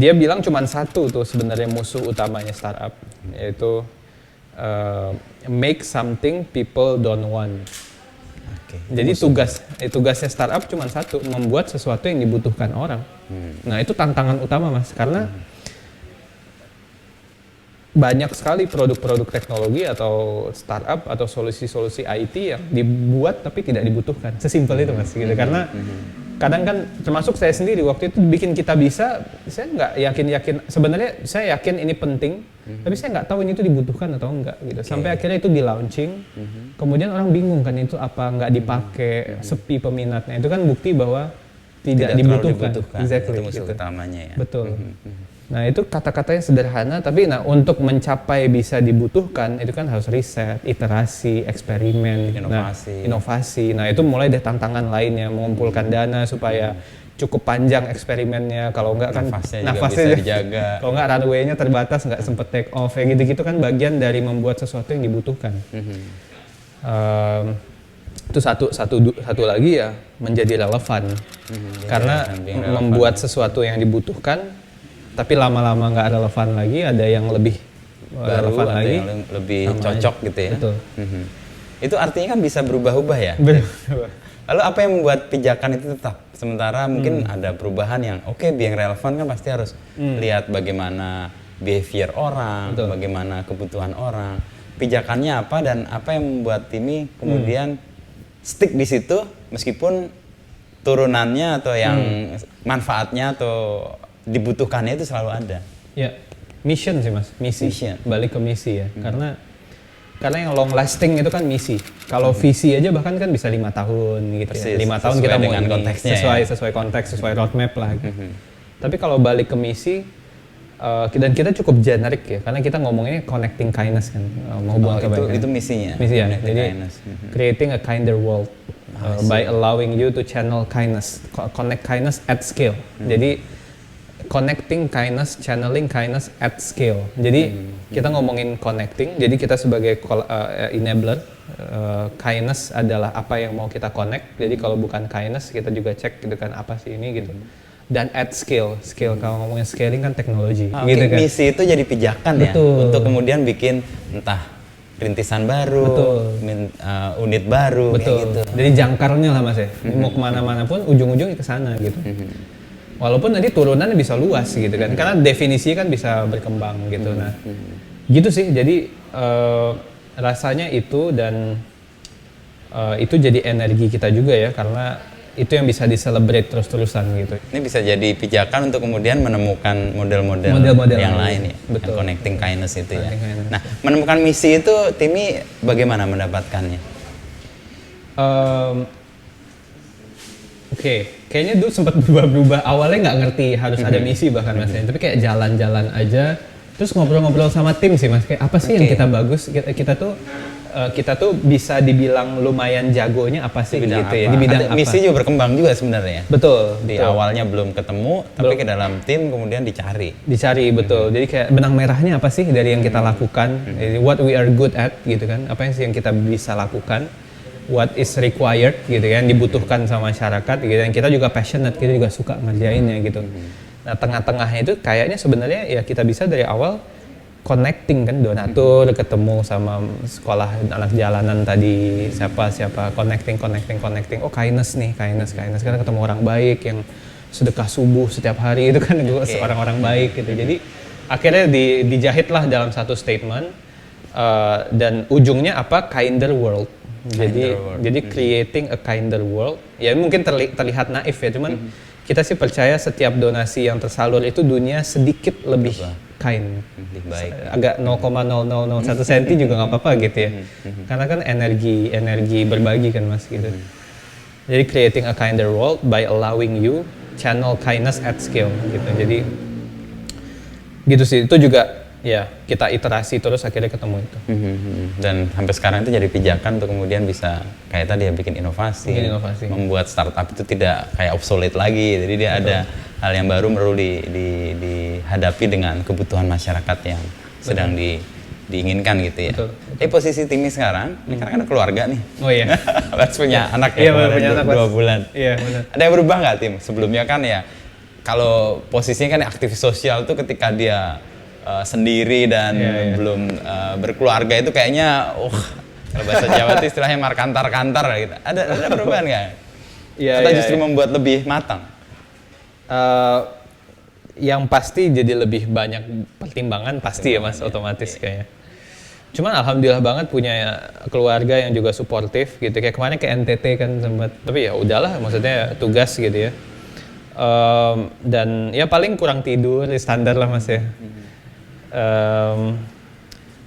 Dia bilang cuma satu tuh sebenarnya musuh utamanya startup, yaitu make something people don't want. Jadi tugasnya startup cuma satu, membuat sesuatu yang dibutuhkan orang. Nah itu tantangan utama Mas, karena banyak sekali produk-produk teknologi atau startup atau solusi-solusi IT yang dibuat tapi tidak dibutuhkan. Sesimpel itu Mas gitu. Karena kadang kan termasuk saya sendiri waktu itu bikin Kita Bisa, saya nggak yakin sebenarnya saya yakin ini penting, tapi saya nggak tahu ini tuh dibutuhkan atau enggak gitu. Sampai akhirnya itu di launching, kemudian orang bingung kan itu apa, nggak dipakai, sepi peminatnya. Itu kan bukti bahwa tidak dibutuhkan. Exactly, itu musuh utamanya ya. Betul. Nah itu kata-katanya sederhana, tapi nah untuk mencapai bisa dibutuhkan itu kan harus riset, iterasi, eksperimen, inovasi. Nah itu mulai dari tantangan lainnya, mengumpulkan dana supaya cukup panjang eksperimennya. Kalau enggak kan nafasnya bisa dijaga. Kalau enggak runway-nya terbatas, nggak sempet take off, ya gitu-gitu kan bagian dari membuat sesuatu yang dibutuhkan. Itu satu lagi ya menjadi relevan, karena membuat sesuatu yang dibutuhkan tapi lama-lama nggak relevan lagi, ada yang lebih baru, relevan ada lagi, yang lebih cocok gitu ya. Betul. Itu artinya kan bisa berubah-ubah ya. Lalu apa yang membuat pijakan itu tetap? Sementara mungkin ada perubahan yang yang relevan kan pasti harus lihat bagaimana behavior orang, bagaimana kebutuhan orang. Pijakannya apa dan apa yang membuat ini kemudian stick di situ meskipun turunannya atau yang manfaatnya atau dibutuhkannya itu selalu ada. Ya, mission sih mas, misi. Balik ke misi ya, karena yang long lasting itu kan misi. Kalau visi aja bahkan kan bisa 5 tahun gitu. Persis, ya. 5 tahun kita mau dengan konteksnya sesuai konteks, sesuai roadmap lah. Gitu. Tapi kalau balik ke misi, dan kita cukup generik ya, karena kita ngomongnya connecting kindness kan, menghubungkan kebaikan. Itu misinya. Misi ya. Jadi creating a kinder world by allowing you to channel kindness, connect kindness at scale. Jadi connecting kindness, channeling kindness at scale. Jadi kita ngomongin connecting, jadi kita sebagai enabler, kindness adalah apa yang mau kita connect. Jadi kalau bukan kindness, kita juga cek gitu kan apa sih ini gitu. Dan at scale kalau ngomongin scaling kan teknologi. Gitu kan. Misi itu jadi pijakan ya, untuk kemudian bikin entah rintisan baru, unit baru, kayak gitu. Jadi jangkarnya lah mas ya, mau kemana-mana pun ujung-ujungnya ke sana gitu. Walaupun nanti turunannya bisa luas gitu kan, karena definisinya kan bisa berkembang gitu. Nah, gitu sih. Jadi rasanya itu dan itu jadi energi kita juga ya, karena itu yang bisa di-celebrate terus-terusan gitu. Ini bisa jadi pijakan untuk kemudian menemukan model-model yang lain ya, yang connecting kindness itu ya. Nah, menemukan misi itu Timmy bagaimana mendapatkannya? Kayaknya dulu sempat berubah-ubah. Awalnya nggak ngerti harus ada misi bahkan mas, tapi kayak jalan-jalan aja, terus ngobrol-ngobrol sama tim sih mas. Kayak apa sih yang kita bagus? Kita tuh bisa dibilang lumayan jagonya apa sih gitu ya di bidang apa? Misi juga berkembang juga sebenarnya. Betul. Awalnya belum ketemu, tapi ke dalam tim kemudian dicari. Betul. Jadi kayak benang merahnya apa sih dari yang kita lakukan? Jadi what we are good at gitu kan? Apa yang kita bisa lakukan? What is required gitu kan, dibutuhkan sama masyarakat gitu, dan kita juga passionate, kita juga suka ngerjainnya gitu. Nah tengah-tengahnya itu kayaknya sebenarnya ya kita bisa dari awal connecting kan, donatur ketemu sama sekolah anak jalanan tadi, siapa connecting. Oh kindness karena ketemu orang baik yang sedekah subuh setiap hari itu kan seorang orang baik gitu. Jadi akhirnya dijahitlah dalam satu statement, dan ujungnya apa, kinder world. Jadi creating a kinder world. Ya mungkin terlihat naif ya, cuman kita sih percaya setiap donasi yang tersalur itu dunia sedikit lebih kind. Lebih baik. Agak 0,0001 senti juga nggak apa-apa gitu ya. Karena kan energi berbagi kan mas gitu. Jadi creating a kinder world by allowing you channel kindness at scale gitu. Jadi gitu sih, itu juga ya kita iterasi terus akhirnya ketemu itu. Dan sampai sekarang itu jadi pijakan untuk kemudian bisa kayak tadi ya bikin inovasi. Membuat startup itu tidak kayak obsolete lagi. Jadi dia ada hal yang baru perlu dihadapi dengan kebutuhan masyarakat yang sedang diinginkan gitu ya. Posisi Timmy sekarang, ini kan keluarga nih. Oh iya. Let's punya anak ya, punya anak 2 bulan. Iya benar. Ada yang berubah nggak Tim? Sebelumnya kan ya kalau posisinya kan aktivis sosial tuh ketika dia sendiri dan belum berkeluarga itu kayaknya kalau bahasa Jawa itu istilahnya markantar-kantar gitu. Ada perubahan nggak? Atau justru membuat lebih matang? Yang pasti jadi lebih banyak pertimbangan pasti ya mas, otomatis kayaknya. Cuman alhamdulillah banget punya keluarga yang juga suportif gitu. Kayak kemarin ke NTT kan sempat, tapi ya udahlah, maksudnya tugas gitu ya. Dan ya paling kurang tidur, standar lah mas ya.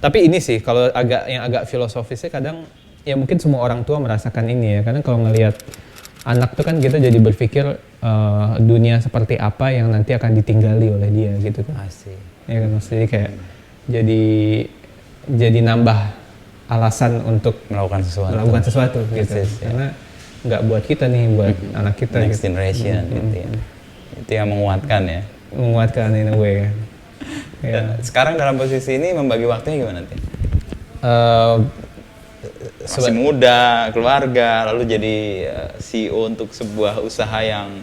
Tapi ini sih kalau yang agak filosofisnya kadang ya mungkin semua orang tua merasakan ini ya, karena kalau ngelihat anak tuh kan kita jadi berpikir dunia seperti apa yang nanti akan ditinggali oleh dia gitu kan. Asik. Ya kan maksudnya kayak jadi nambah alasan untuk Melakukan sesuatu gitu. Yes, ya. Karena nggak buat kita nih, buat anak kita Next gitu. generation gitu ya. Itu yang menguatkan ya. Menguatkan in a way. Ya. Sekarang dalam posisi ini membagi waktunya gimana Tim? Masih muda, keluarga, lalu jadi CEO untuk sebuah usaha yang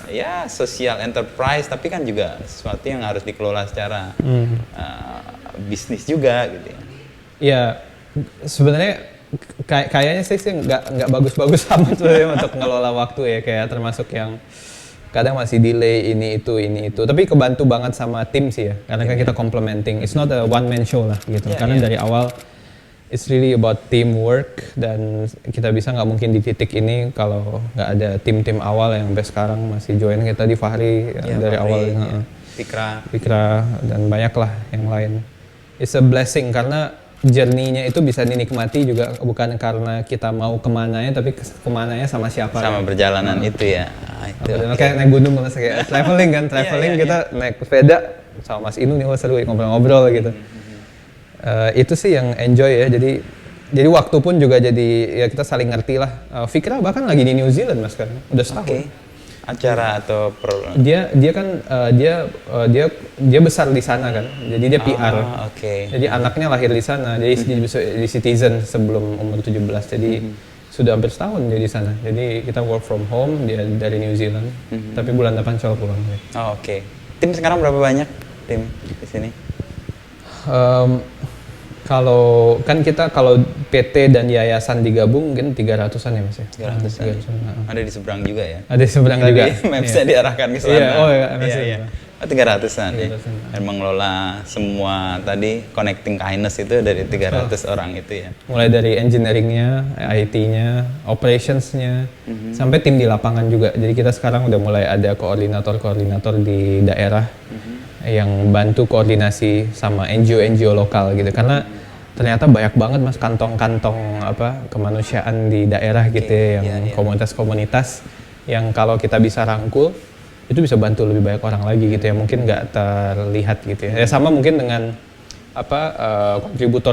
ya social enterprise, tapi kan juga sesuatu yang harus dikelola secara bisnis juga gitu ya. Ya sebenarnya kayaknya sih nggak bagus-bagus amat sebenarnya untuk ngelola waktu ya, kayak termasuk yang kadang masih delay ini itu, tapi kebantu banget sama tim sih ya, karena kan kita complementing, it's not a one man show lah gitu, karena dari awal it's really about teamwork, dan kita bisa nggak mungkin di titik ini kalau nggak ada tim-tim awal yang sampai sekarang masih join kita di Fahri dari awal, Fikra dan banyak lah yang lain. It's a blessing karena journey-nya itu bisa dinikmati juga bukan karena kita mau kemananya, tapi kemananya sama siapa. Sama perjalanan itu ya. Itu. Kayak naik gunung, kayak traveling kan, kita naik sepeda sama Mas Inu nih, seru ngobrol-ngobrol gitu. Itu sih yang enjoy ya, jadi waktu pun juga jadi ya kita saling ngerti lah. Fikra bahkan lagi di New Zealand Mas kan, udah setahun. Acara atau dia kan dia besar di sana kan, jadi dia PR. Jadi anaknya lahir di sana, jadi di citizen sebelum umur 17, jadi sudah hampir setahun dia di sana. Jadi kita work from home, dia dari New Zealand, tapi bulan depan insya Allah pulang. Tim sekarang berapa banyak tim di sini? Kalau kan kita kalau PT dan yayasan digabung mungkin 300-an ya Mas ya. 300-an. Ada di seberang juga ya. Ada di seberang juga. Mapsnya diarahkan ke sana. Iya. 300-an ya. Dan mengelola semua tadi connecting kindness itu dari 300 orang itu ya. Mulai dari engineering-nya, IT-nya, operations-nya, sampai tim di lapangan juga. Jadi kita sekarang udah mulai ada koordinator-koordinator di daerah yang bantu koordinasi sama NGO lokal gitu, karena ternyata banyak banget Mas kantong-kantong kemanusiaan di daerah gitu yang komunitas-komunitas yang kalau kita bisa rangkul itu bisa bantu lebih banyak orang lagi gitu ya, mungkin nggak terlihat gitu ya. Sama mungkin dengan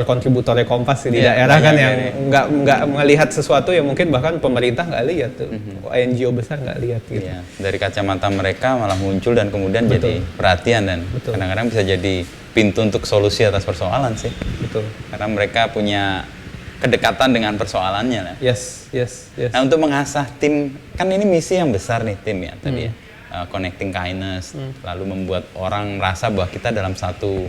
kontributornya Kompas di daerah kan yang nggak melihat sesuatu yang mungkin bahkan pemerintah nggak lihat tuh, NGO besar nggak lihat gitu. Dari kacamata mereka malah muncul dan kemudian jadi perhatian dan kadang-kadang bisa jadi pintu untuk solusi atas persoalan sih. Karena mereka punya kedekatan dengan persoalannya lah. Yes. Nah untuk mengasah tim, kan ini misi yang besar nih tim ya tadi ya, connecting kindness, lalu membuat orang merasa bahwa kita dalam satu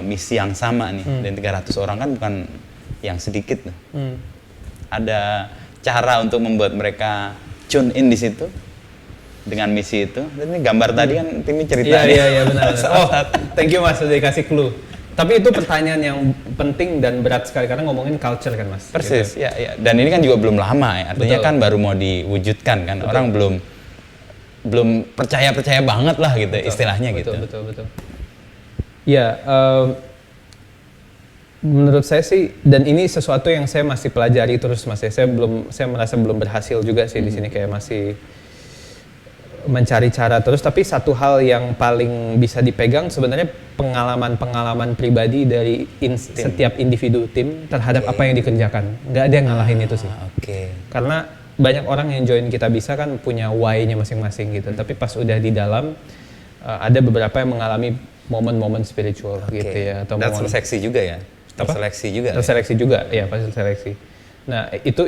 misi yang sama nih, dan 300 orang kan bukan yang sedikit tuh. Ada cara untuk membuat mereka tune in di situ dengan misi itu. Dan ini gambar tadi kan timnya cerita. Iya benar. Thank you Mas sudah dikasih clue. Tapi itu pertanyaan yang penting dan berat sekali karena ngomongin culture kan Mas. Persis, gitu. Ya. Dan ini kan juga belum lama ya. Artinya kan baru mau diwujudkan kan. Orang belum percaya banget lah gitu istilahnya gitu. Betul. Ya, menurut saya sih, dan ini sesuatu yang saya masih pelajari terus Mas ya. Saya merasa belum berhasil juga sih di sini, kayak masih mencari cara terus. Tapi satu hal yang paling bisa dipegang sebenarnya pengalaman pribadi dari setiap individu tim terhadap apa yang dikerjakan. Nggak ada yang ngalahin itu sih. Karena banyak orang yang join kita bisa kan punya why-nya masing-masing gitu. Tapi pas udah di dalam ada beberapa yang mengalami momen-momen spiritual gitu ya, atau dan seleksi juga ya. Terseleksi juga ya, pasti seleksi. Nah, itu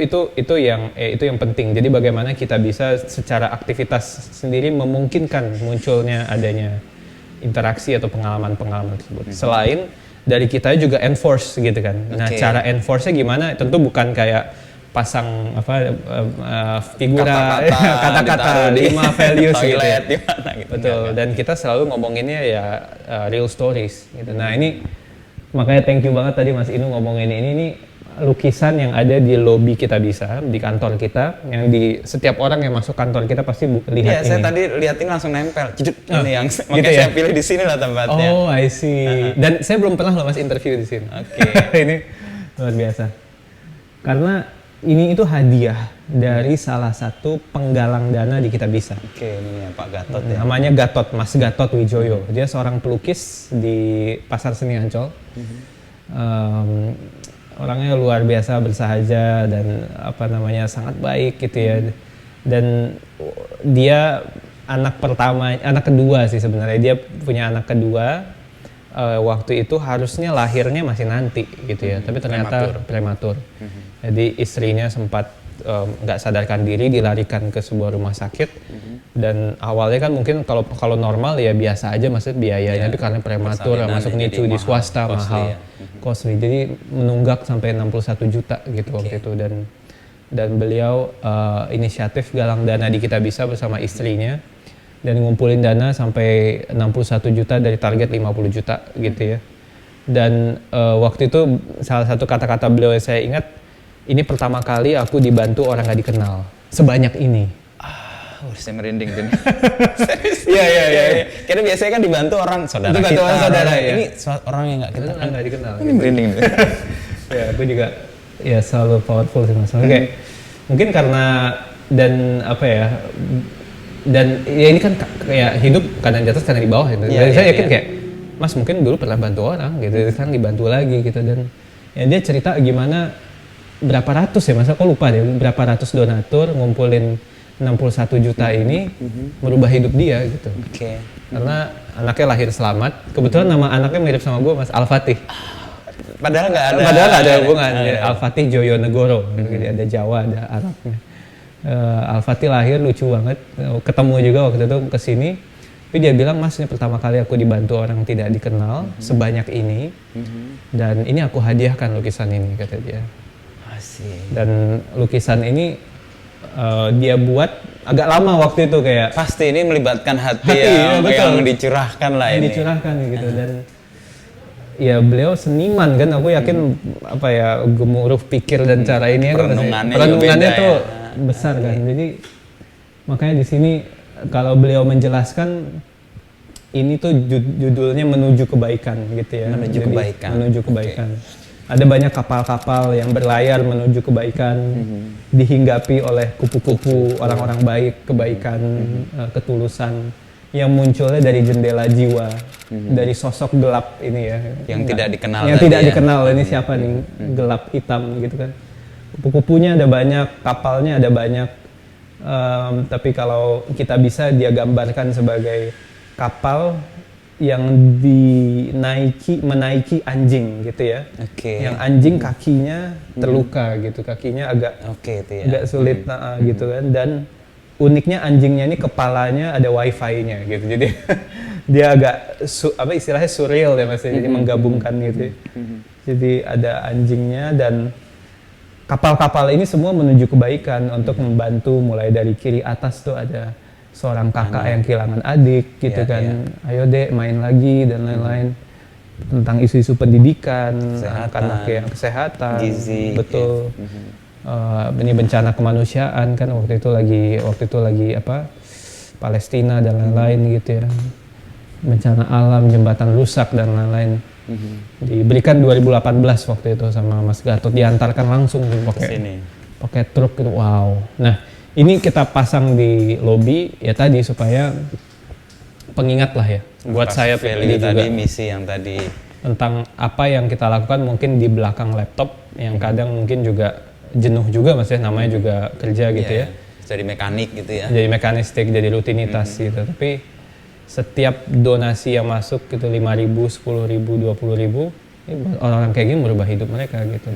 yang penting. Jadi bagaimana kita bisa secara aktivitas sendiri memungkinkan munculnya adanya interaksi atau pengalaman-pengalaman tersebut. Selain dari kita juga enforce gitu kan. Nah, cara enforce-nya gimana? Tentu bukan kayak pasang figura kata-kata 5 values gitu ya. Betul. Dan kita selalu ngomonginnya ya real stories gitu. Nah, ini makanya thank you banget tadi Mas Inu ngomongin ini lukisan yang ada di lobi kita bisa di kantor kita, yang di setiap orang yang masuk kantor kita pasti lihat ini. Saya tadi lihat ini langsung nempel. Ini yang makanya saya pilih di sini lah tempatnya. Oh, I see. Dan saya belum pernah loh Mas interview di sini. Ini luar biasa. Karena ini itu hadiah dari salah satu penggalang dana di Kitabisa. Oke, ini ya Pak Gatot ya. Namanya Gatot, Mas Gatot Wijoyo. Dia seorang pelukis di Pasar Seni Ancol. Orangnya luar biasa, bersahaja dan sangat baik gitu ya. Dan dia anak kedua sih sebenarnya. Dia punya anak kedua. Waktu itu harusnya lahirnya masih nanti gitu ya, tapi ternyata prematur. Jadi istrinya sempat nggak sadarkan diri, dilarikan ke sebuah rumah sakit. Dan awalnya kan mungkin kalau normal ya biasa aja, maksud biayanya, tapi karena prematur masuk NICU di swasta mahal, costly. Jadi menunggak sampai 61 juta gitu waktu itu. Dan beliau inisiatif galang dana di Kitabisa bersama istrinya dan ngumpulin dana sampai 61 juta dari target 50 juta gitu ya. Dan waktu itu salah satu kata-kata beliau yang saya ingat, ini pertama kali aku dibantu orang gak dikenal sebanyak ini. Saya merinding tuh. Iya. Karena biasanya kan dibantu orang saudara kita. Ya. Ini orang yang nggak dikenal. Ini merinding tuh. Ya, aku juga ya selalu powerful sih Mas. Oke. Mungkin karena dan dan ya ini kan kayak hidup kadang di atas kadang di bawah gitu. Saya yakin kayak Mas mungkin dulu pernah bantu orang gitu, kan dibantu lagi gitu. Dan ya dia cerita gimana berapa ratus ya Mas, aku lupa deh, berapa ratus donatur ngumpulin 61 juta ini merubah hidup dia gitu. Karena anaknya lahir selamat. Kebetulan nama anaknya mirip sama gue Mas, Al-Fatih. Padahal nggak ada hubungan. Al-Fatih Joyonegoro. Jadi ada Jawa, ada Arabnya. Al-Fatih lahir lucu banget. Ketemu juga waktu itu kesini. Tapi dia bilang, Mas ini pertama kali aku dibantu orang tidak dikenal sebanyak ini. Dan ini aku hadiahkan lukisan ini, kata dia. Dan lukisan ini dia buat agak lama waktu itu kayak. Pasti ini melibatkan hati yang dicurahkan lah ini. Dicurahkan gitu. Dan ya beliau seniman kan, aku yakin gemuruh pikir dan cara ini perenungannya tuh besar kan. Jadi makanya di sini kalau beliau menjelaskan ini tuh judulnya menuju kebaikan gitu ya. Menuju kebaikan. Ada banyak kapal-kapal yang berlayar menuju kebaikan, dihinggapi oleh kupu-kupu orang-orang baik, kebaikan, ketulusan yang munculnya dari jendela jiwa, dari sosok gelap ini ya, yang tidak dikenal. Yang tidak dikenal ini siapa nih, gelap hitam gitu kan. Kupu-kupunya ada banyak, kapalnya ada banyak, tapi kalau kita bisa dia gambarkan sebagai kapal yang menaiki anjing gitu ya. Yang anjing kakinya terluka gitu, kakinya agak sulit gitu kan. Dan uniknya anjingnya ini kepalanya ada wifi-nya gitu, jadi dia agak istilahnya surreal ya Mas, jadi menggabungkan gitu. Jadi ada anjingnya dan kapal-kapal ini semua menuju kebaikan untuk membantu, mulai dari kiri atas tuh ada seorang kakak yang kehilangan adik gitu kan. Ayo dek main lagi dan lain-lain, tentang isu-isu pendidikan, anak-anak yang kesehatan, gizi, betul. Ini bencana kemanusiaan kan waktu itu lagi Palestina dan lain-lain gitu ya, bencana alam, jembatan rusak dan lain-lain. Diberikan 2018 waktu itu sama Mas Gatot, diantarkan langsung pakai truk gitu. Wow. Nah ini kita pasang di lobi ya tadi supaya pengingat lah ya buat saya value tadi, misi yang tadi tentang apa yang kita lakukan mungkin di belakang laptop yang kadang mungkin juga jenuh juga Mas ya, namanya juga kerja gitu ya. Jadi mekanik gitu ya. Jadi mekanistik, jadi rutinitas gitu. Tapi setiap donasi yang masuk gitu 5.000, 10.000, 20.000, orang-orang kayak gini merubah hidup mereka gitu.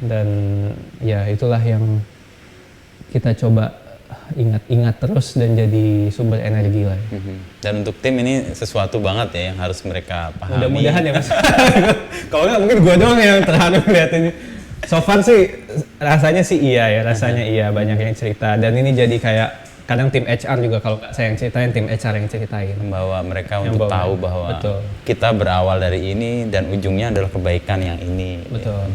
Dan ya itulah yang kita coba ingat terus dan jadi sumber energi lah. Dan untuk tim ini sesuatu banget ya yang harus mereka pahami. Mudah-mudahan ya Mas. Kalau nggak mungkin gue doang yang terharu lihat ini. So far sih rasanya iya, banyak yang cerita. Dan ini jadi kayak kadang tim HR juga, kalau nggak saya yang ceritain, tim HR yang ceritain. Membawa mereka untuk tahu bahwa kita berawal dari ini dan ujungnya adalah kebaikan yang ini. Betul.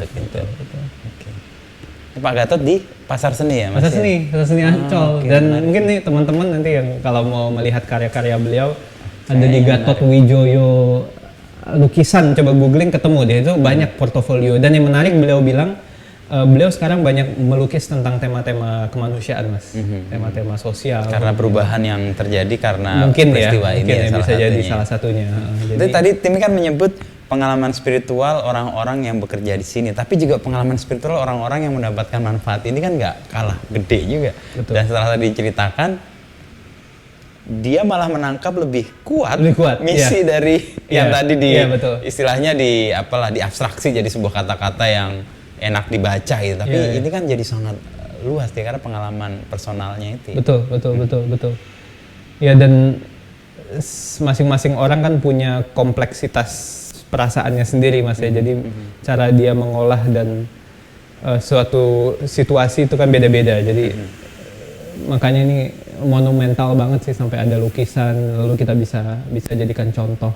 Pak Gatot di Pasar Seni ya Mas? Pasar Seni Ancol. Dan mungkin nih teman-teman nanti yang kalau mau melihat karya-karya beliau ada di Gatot Wijoyo lukisan, coba googling ketemu deh, itu banyak portofolio. Dan yang menarik beliau bilang beliau sekarang banyak melukis tentang tema-tema kemanusiaan, Mas. Tema-tema sosial. Karena perubahan yang terjadi karena mungkin peristiwa ya, ini mungkin ya, bisa jadi salah satunya. Jadi tadi Tim kan menyebut pengalaman spiritual orang-orang yang bekerja di sini, tapi juga pengalaman spiritual orang-orang yang mendapatkan manfaat ini kan nggak kalah gede juga. Betul. Dan setelah tadi diceritakan, dia malah menangkap lebih kuat misi dari yang tadi istilahnya diabstraksi jadi sebuah kata-kata yang enak dibaca gitu, tapi ini kan jadi sangat luas ya karena pengalaman personalnya itu. Betul. Ya, dan masing-masing orang kan punya kompleksitas perasaannya sendiri, Mas ya. Jadi cara dia mengolah dan suatu situasi itu kan beda-beda. Jadi makanya ini monumental banget sih, sampai ada lukisan lalu kita bisa jadikan contoh.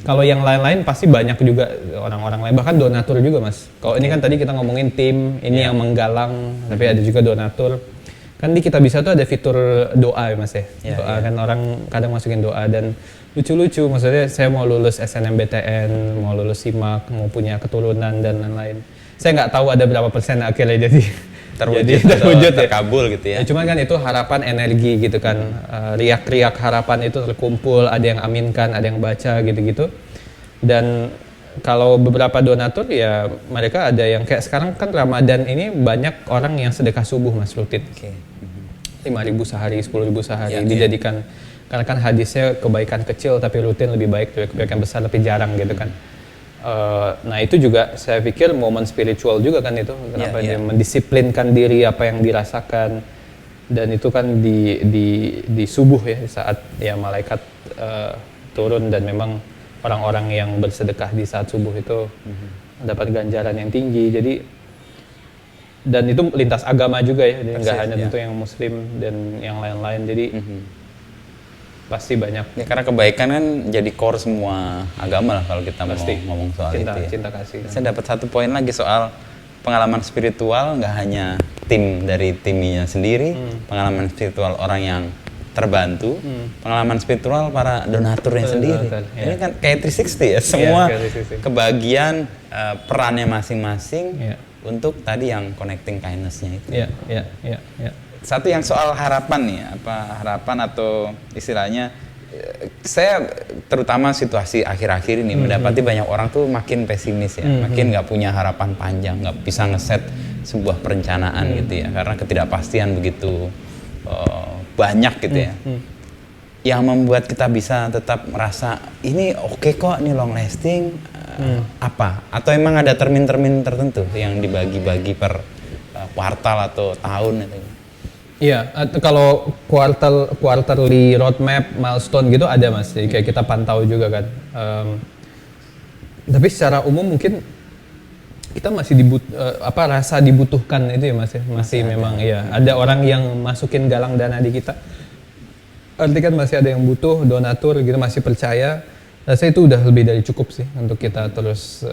Kalau yang lain-lain pasti banyak juga orang-orang lain, bahkan donatur juga, Mas. Kalau ini kan tadi kita ngomongin tim, ini yang menggalang, tapi ada juga donatur. Kan di Kitabisa tuh ada fitur doa ya, Mas ya. Doa kan orang kadang masukin doa, dan lucu-lucu, maksudnya saya mau lulus SNMPTN, mau lulus SIMAK, mau punya keturunan dan lain-lain. Saya nggak tahu ada berapa persen akhirnya jadi terwujud terkabul gitu ya. Cuman kan itu harapan, energi gitu kan, riak-riak harapan itu terkumpul, ada yang aminkan, ada yang baca gitu-gitu. Dan kalau beberapa donatur ya mereka ada yang kayak sekarang kan Ramadan ini banyak orang yang sedekah subuh, Mas, rutin. 5.000 sehari, 10.000 sehari dijadikan, karena kan hadisnya kebaikan kecil tapi rutin lebih baik dari kebaikan besar tapi jarang gitu kan. Nah itu juga saya pikir momen spiritual juga kan itu, kenapa dia mendisiplinkan diri apa yang dirasakan, dan itu kan di subuh ya, saat ya malaikat turun, dan memang orang-orang yang bersedekah di saat subuh itu dapat ganjaran yang tinggi. Jadi dan itu lintas agama juga ya, jadi nggak hanya tentu yang muslim dan yang lain-lain, jadi pasti banyak. Ya, karena kebaikan kan jadi core semua agama lah kalau kita mau ngomong soal itu ya. Cinta kasih. Saya dapat satu poin lagi soal pengalaman spiritual, nggak hanya tim dari timnya sendiri, pengalaman spiritual orang yang terbantu, pengalaman spiritual para donaturnya sendiri. Ini kan kayak 360 ya, semua kebagian perannya masing-masing untuk tadi yang connecting kindness-nya itu. Satu yang soal harapan nih, apa harapan atau istilahnya, saya terutama situasi akhir-akhir ini mendapati banyak orang tuh makin pesimis ya, makin nggak punya harapan panjang, nggak bisa ngeset sebuah perencanaan gitu ya, karena ketidakpastian begitu banyak gitu ya, yang membuat kita bisa tetap merasa ini oke kok, ini long lasting, apa? Atau emang ada termin-termin tertentu yang dibagi-bagi per kuartal atau tahun itu? Iya, kalau quarterly roadmap, milestone gitu ada, Mas. Jadi kayak kita pantau juga kan. Tapi secara umum mungkin kita masih rasa dibutuhkan itu ya, Mas ya. Masih memang ya ada orang yang masukin galang dana di kita. Arti kan masih ada yang butuh, donatur gitu, masih percaya. Saya itu udah lebih dari cukup sih untuk kita terus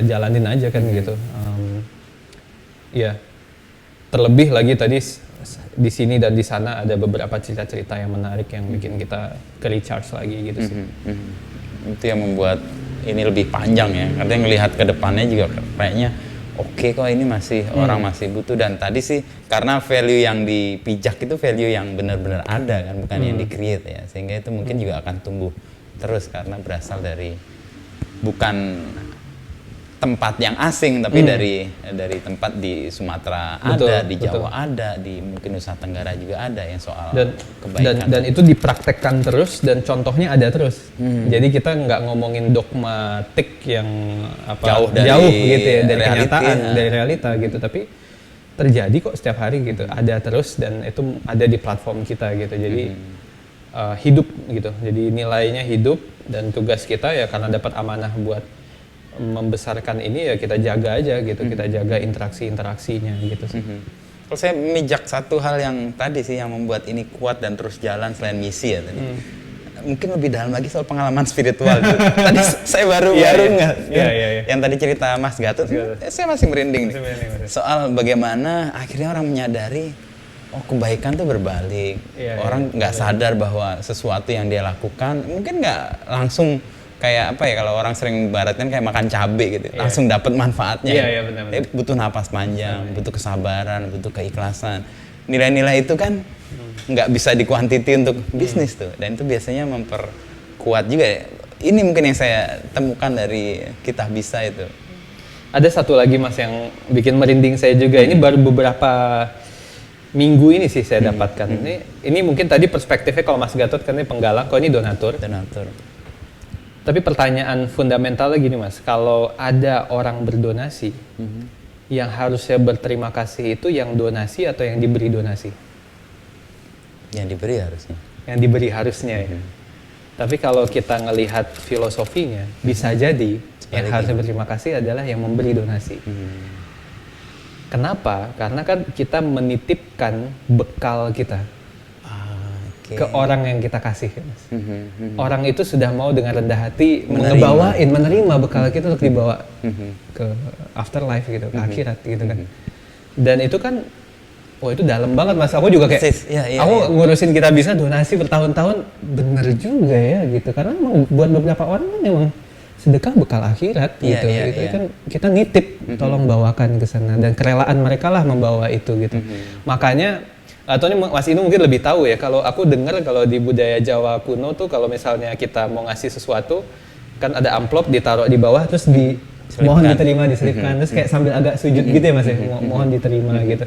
jalanin aja kan gitu. Terlebih lagi tadi di sini dan di sana ada beberapa cerita-cerita yang menarik yang bikin kita ke-recharge lagi gitu sih. Itu yang membuat ini lebih panjang ya, karena ngelihat ke depannya juga kayaknya oke kok, ini masih orang masih butuh. Dan tadi sih karena value yang dipijak itu value yang benar-benar ada kan, bukan yang di-create ya, sehingga itu mungkin juga akan tumbuh terus karena berasal dari bukan tempat yang asing, tapi dari tempat di Sumatera ada, di Jawa ada, di mungkin Nusa Tenggara juga ada yang soal kebaikan. Dan itu dipraktekkan terus dan contohnya ada terus. Jadi kita nggak ngomongin dogmatik yang jauh gitu ya dari kenyataan, dari realita gitu, tapi terjadi kok setiap hari gitu, ada terus, dan itu ada di platform kita gitu. Jadi hidup gitu. Jadi nilainya hidup, dan tugas kita ya karena dapat amanah buat membesarkan ini ya kita jaga aja gitu, kita jaga interaksinya gitu sih. Kalau saya mijak satu hal yang tadi sih yang membuat ini kuat dan terus jalan selain misi ya tadi, mungkin lebih dalam lagi soal pengalaman spiritual gitu. Tadi saya baru nggak, yang tadi cerita Mas Gatot, saya masih merinding nih. Soal bagaimana akhirnya orang menyadari, oh kebaikan tuh berbalik, orang nggak sadar bahwa sesuatu yang dia lakukan mungkin nggak langsung kayak apa ya, kalau orang sering baratkan kayak makan cabai gitu, langsung dapat manfaatnya. Iya, benar. Tapi butuh napas panjang, butuh kesabaran, butuh keikhlasan. Nilai-nilai itu kan nggak bisa dikuantiti untuk bisnis tuh, dan itu biasanya memperkuat juga ya. Ini mungkin yang saya temukan dari Kita Bisa itu. Ada satu lagi Mas yang bikin merinding saya juga. Ini baru beberapa minggu ini sih saya dapatkan. Ini mungkin tadi perspektifnya kalau Mas Gatot kan ini penggalang, kalau ini donatur. Tapi pertanyaan fundamentalnya gini Mas, kalau ada orang berdonasi, yang harusnya berterima kasih itu yang donasi atau yang diberi donasi? Yang diberi harusnya. Yang diberi harusnya ya. Tapi kalau kita ngelihat filosofinya, bisa jadi yang harusnya berterima kasih adalah yang memberi donasi. Kenapa? Karena kan kita menitipkan bekal kita ke orang yang kita kasih. Mas. Orang itu sudah mau dengan rendah hati menerima bekal kita untuk dibawa ke afterlife gitu, ke akhirat gitu kan. Dan itu kan, wah itu dalam banget Mas. Aku juga kayak, aku ngurusin Kita Bisa donasi bertahun-tahun, bener juga ya gitu. Karena emang buat beberapa orang kan emang sedekah bekal akhirat gitu. Kan kita nitip, tolong bawakan ke sana, dan kerelaan mereka lah membawa itu gitu. Makanya, atau ini Mas Inu mungkin lebih tahu ya, kalau aku dengar kalau di budaya Jawa kuno tuh kalau misalnya kita mau ngasih sesuatu kan ada amplop ditaruh di bawah terus mohon diterima, diselipkan, terus kayak sambil agak sujud gitu ya Mas ya, mohon diterima gitu.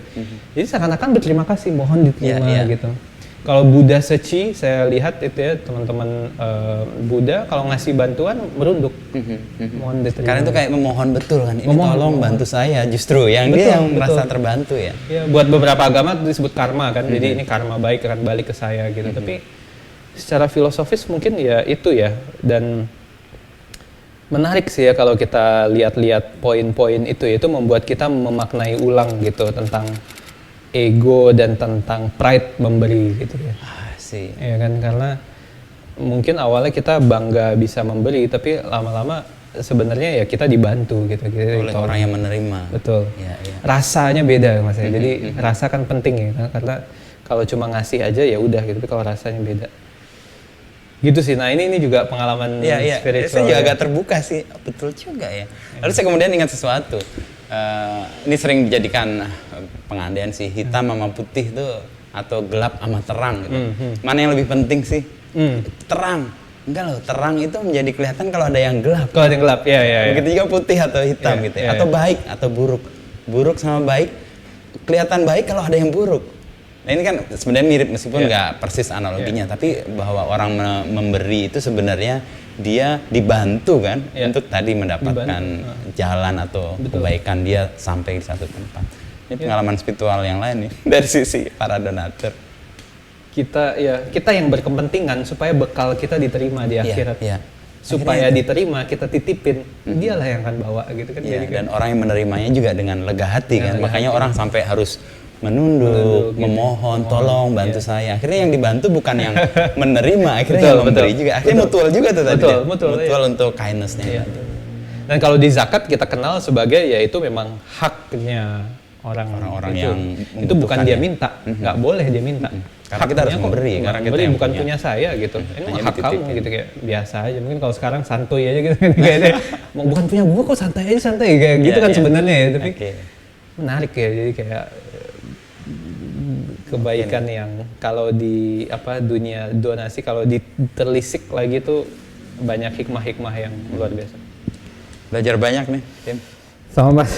Jadi seakan-akan berterima kasih, mohon diterima gitu. Kalau Buddha Seci, saya lihat itu ya teman-teman Buddha kalau ngasih bantuan merunduk, mohon diterima. Karena itu kayak memohon betul kan, ini tolong bantu saya, justru yang dia yang merasa terbantu ya. Ya, buat beberapa agama itu disebut karma kan, jadi ini karma baik akan balik ke saya gitu. Tapi secara filosofis mungkin ya itu ya, dan menarik sih ya kalau kita lihat-lihat poin-poin itu membuat kita memaknai ulang gitu tentang ego dan tentang pride memberi gitu ya. Sih. Ya kan, karena mungkin awalnya kita bangga bisa memberi, tapi lama-lama sebenarnya ya kita dibantu gitu oleh orang yang menerima. Betul. Ya. Rasanya beda Mas ya. Jadi rasa kan penting ya, karena kalau cuma ngasih aja ya udah gitu, tapi kalau rasanya beda. Gitu sih. Nah, ini juga pengalaman spiritual. Saya juga agak terbuka sih. Betul juga ya. Lalu saya kemudian ingat sesuatu. Ini sering dijadikan pengandaian sih, hitam sama putih tuh atau gelap sama terang gitu. Mana yang lebih penting sih? Terang. Enggak loh, terang itu menjadi kelihatan kalau ada yang gelap. Kalau ada yang gelap, ya. Begitu juga putih atau hitam gitu ya. Atau baik atau buruk. Buruk sama baik kelihatan baik kalau ada yang buruk. Nah ini kan sebenarnya mirip meskipun nggak persis analoginya, tapi bahwa orang memberi itu sebenarnya dia dibantu kan untuk tadi mendapatkan jalan atau kebaikan dia sampai di satu tempat. Ini pengalaman spiritual yang lain nih dari sisi para donatur. Kita yang berkepentingan supaya bekal kita diterima di akhirat. Supaya diterima, kita titipin, dialah yang akan bawa gitu kan. Dan orang yang menerimanya juga dengan lega hati kan. Makanya orang sampai harus menunduk, memohon, tolong bantu saya. Akhirnya yang dibantu bukan yang menerima, akhirnya yang memberi juga. Akhirnya mutual juga tuh tadi. Mutual untuk kindness-nya. Dan kalau di zakat kita kenal sebagai yaitu memang haknya orang-orang yang itu bukan dia minta, nggak boleh dia minta. Karena kita harus memberi, karena kita yang bukan punya saya gitu. Ini hak kamu gitu, kayak biasa aja. Mungkin kalau sekarang santuy aja gitu kan, kayaknya bukan punya gua kok, santai aja santai kayak gitu kan sebenarnya ya. Tapi menarik ya, jadi kayak kebaikan yang kalau di dunia donasi kalau ditelisik lagi tuh banyak hikmah-hikmah yang luar biasa. Belajar banyak nih, Tim. Sama Mas.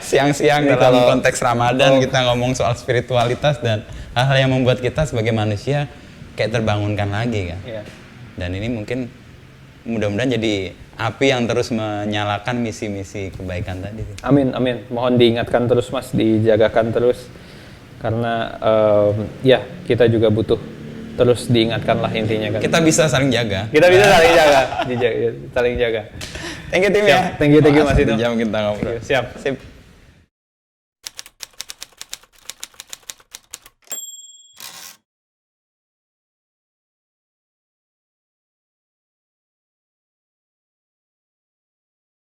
Siang-siang dalam konteks Ramadan kita ngomong soal spiritualitas dan hal-hal yang membuat kita sebagai manusia kayak terbangunkan lagi kan. Dan ini mungkin mudah-mudahan jadi api yang terus menyalakan misi-misi kebaikan tadi. Amin. Mohon diingatkan terus Mas, dijagakan terus. Karena kita juga butuh terus diingatkan lah intinya kan. Kita bisa saling jaga. Saling jaga. Thank you Tim ya. Thank you Mas itu. Jam kita ngobrol. Siap.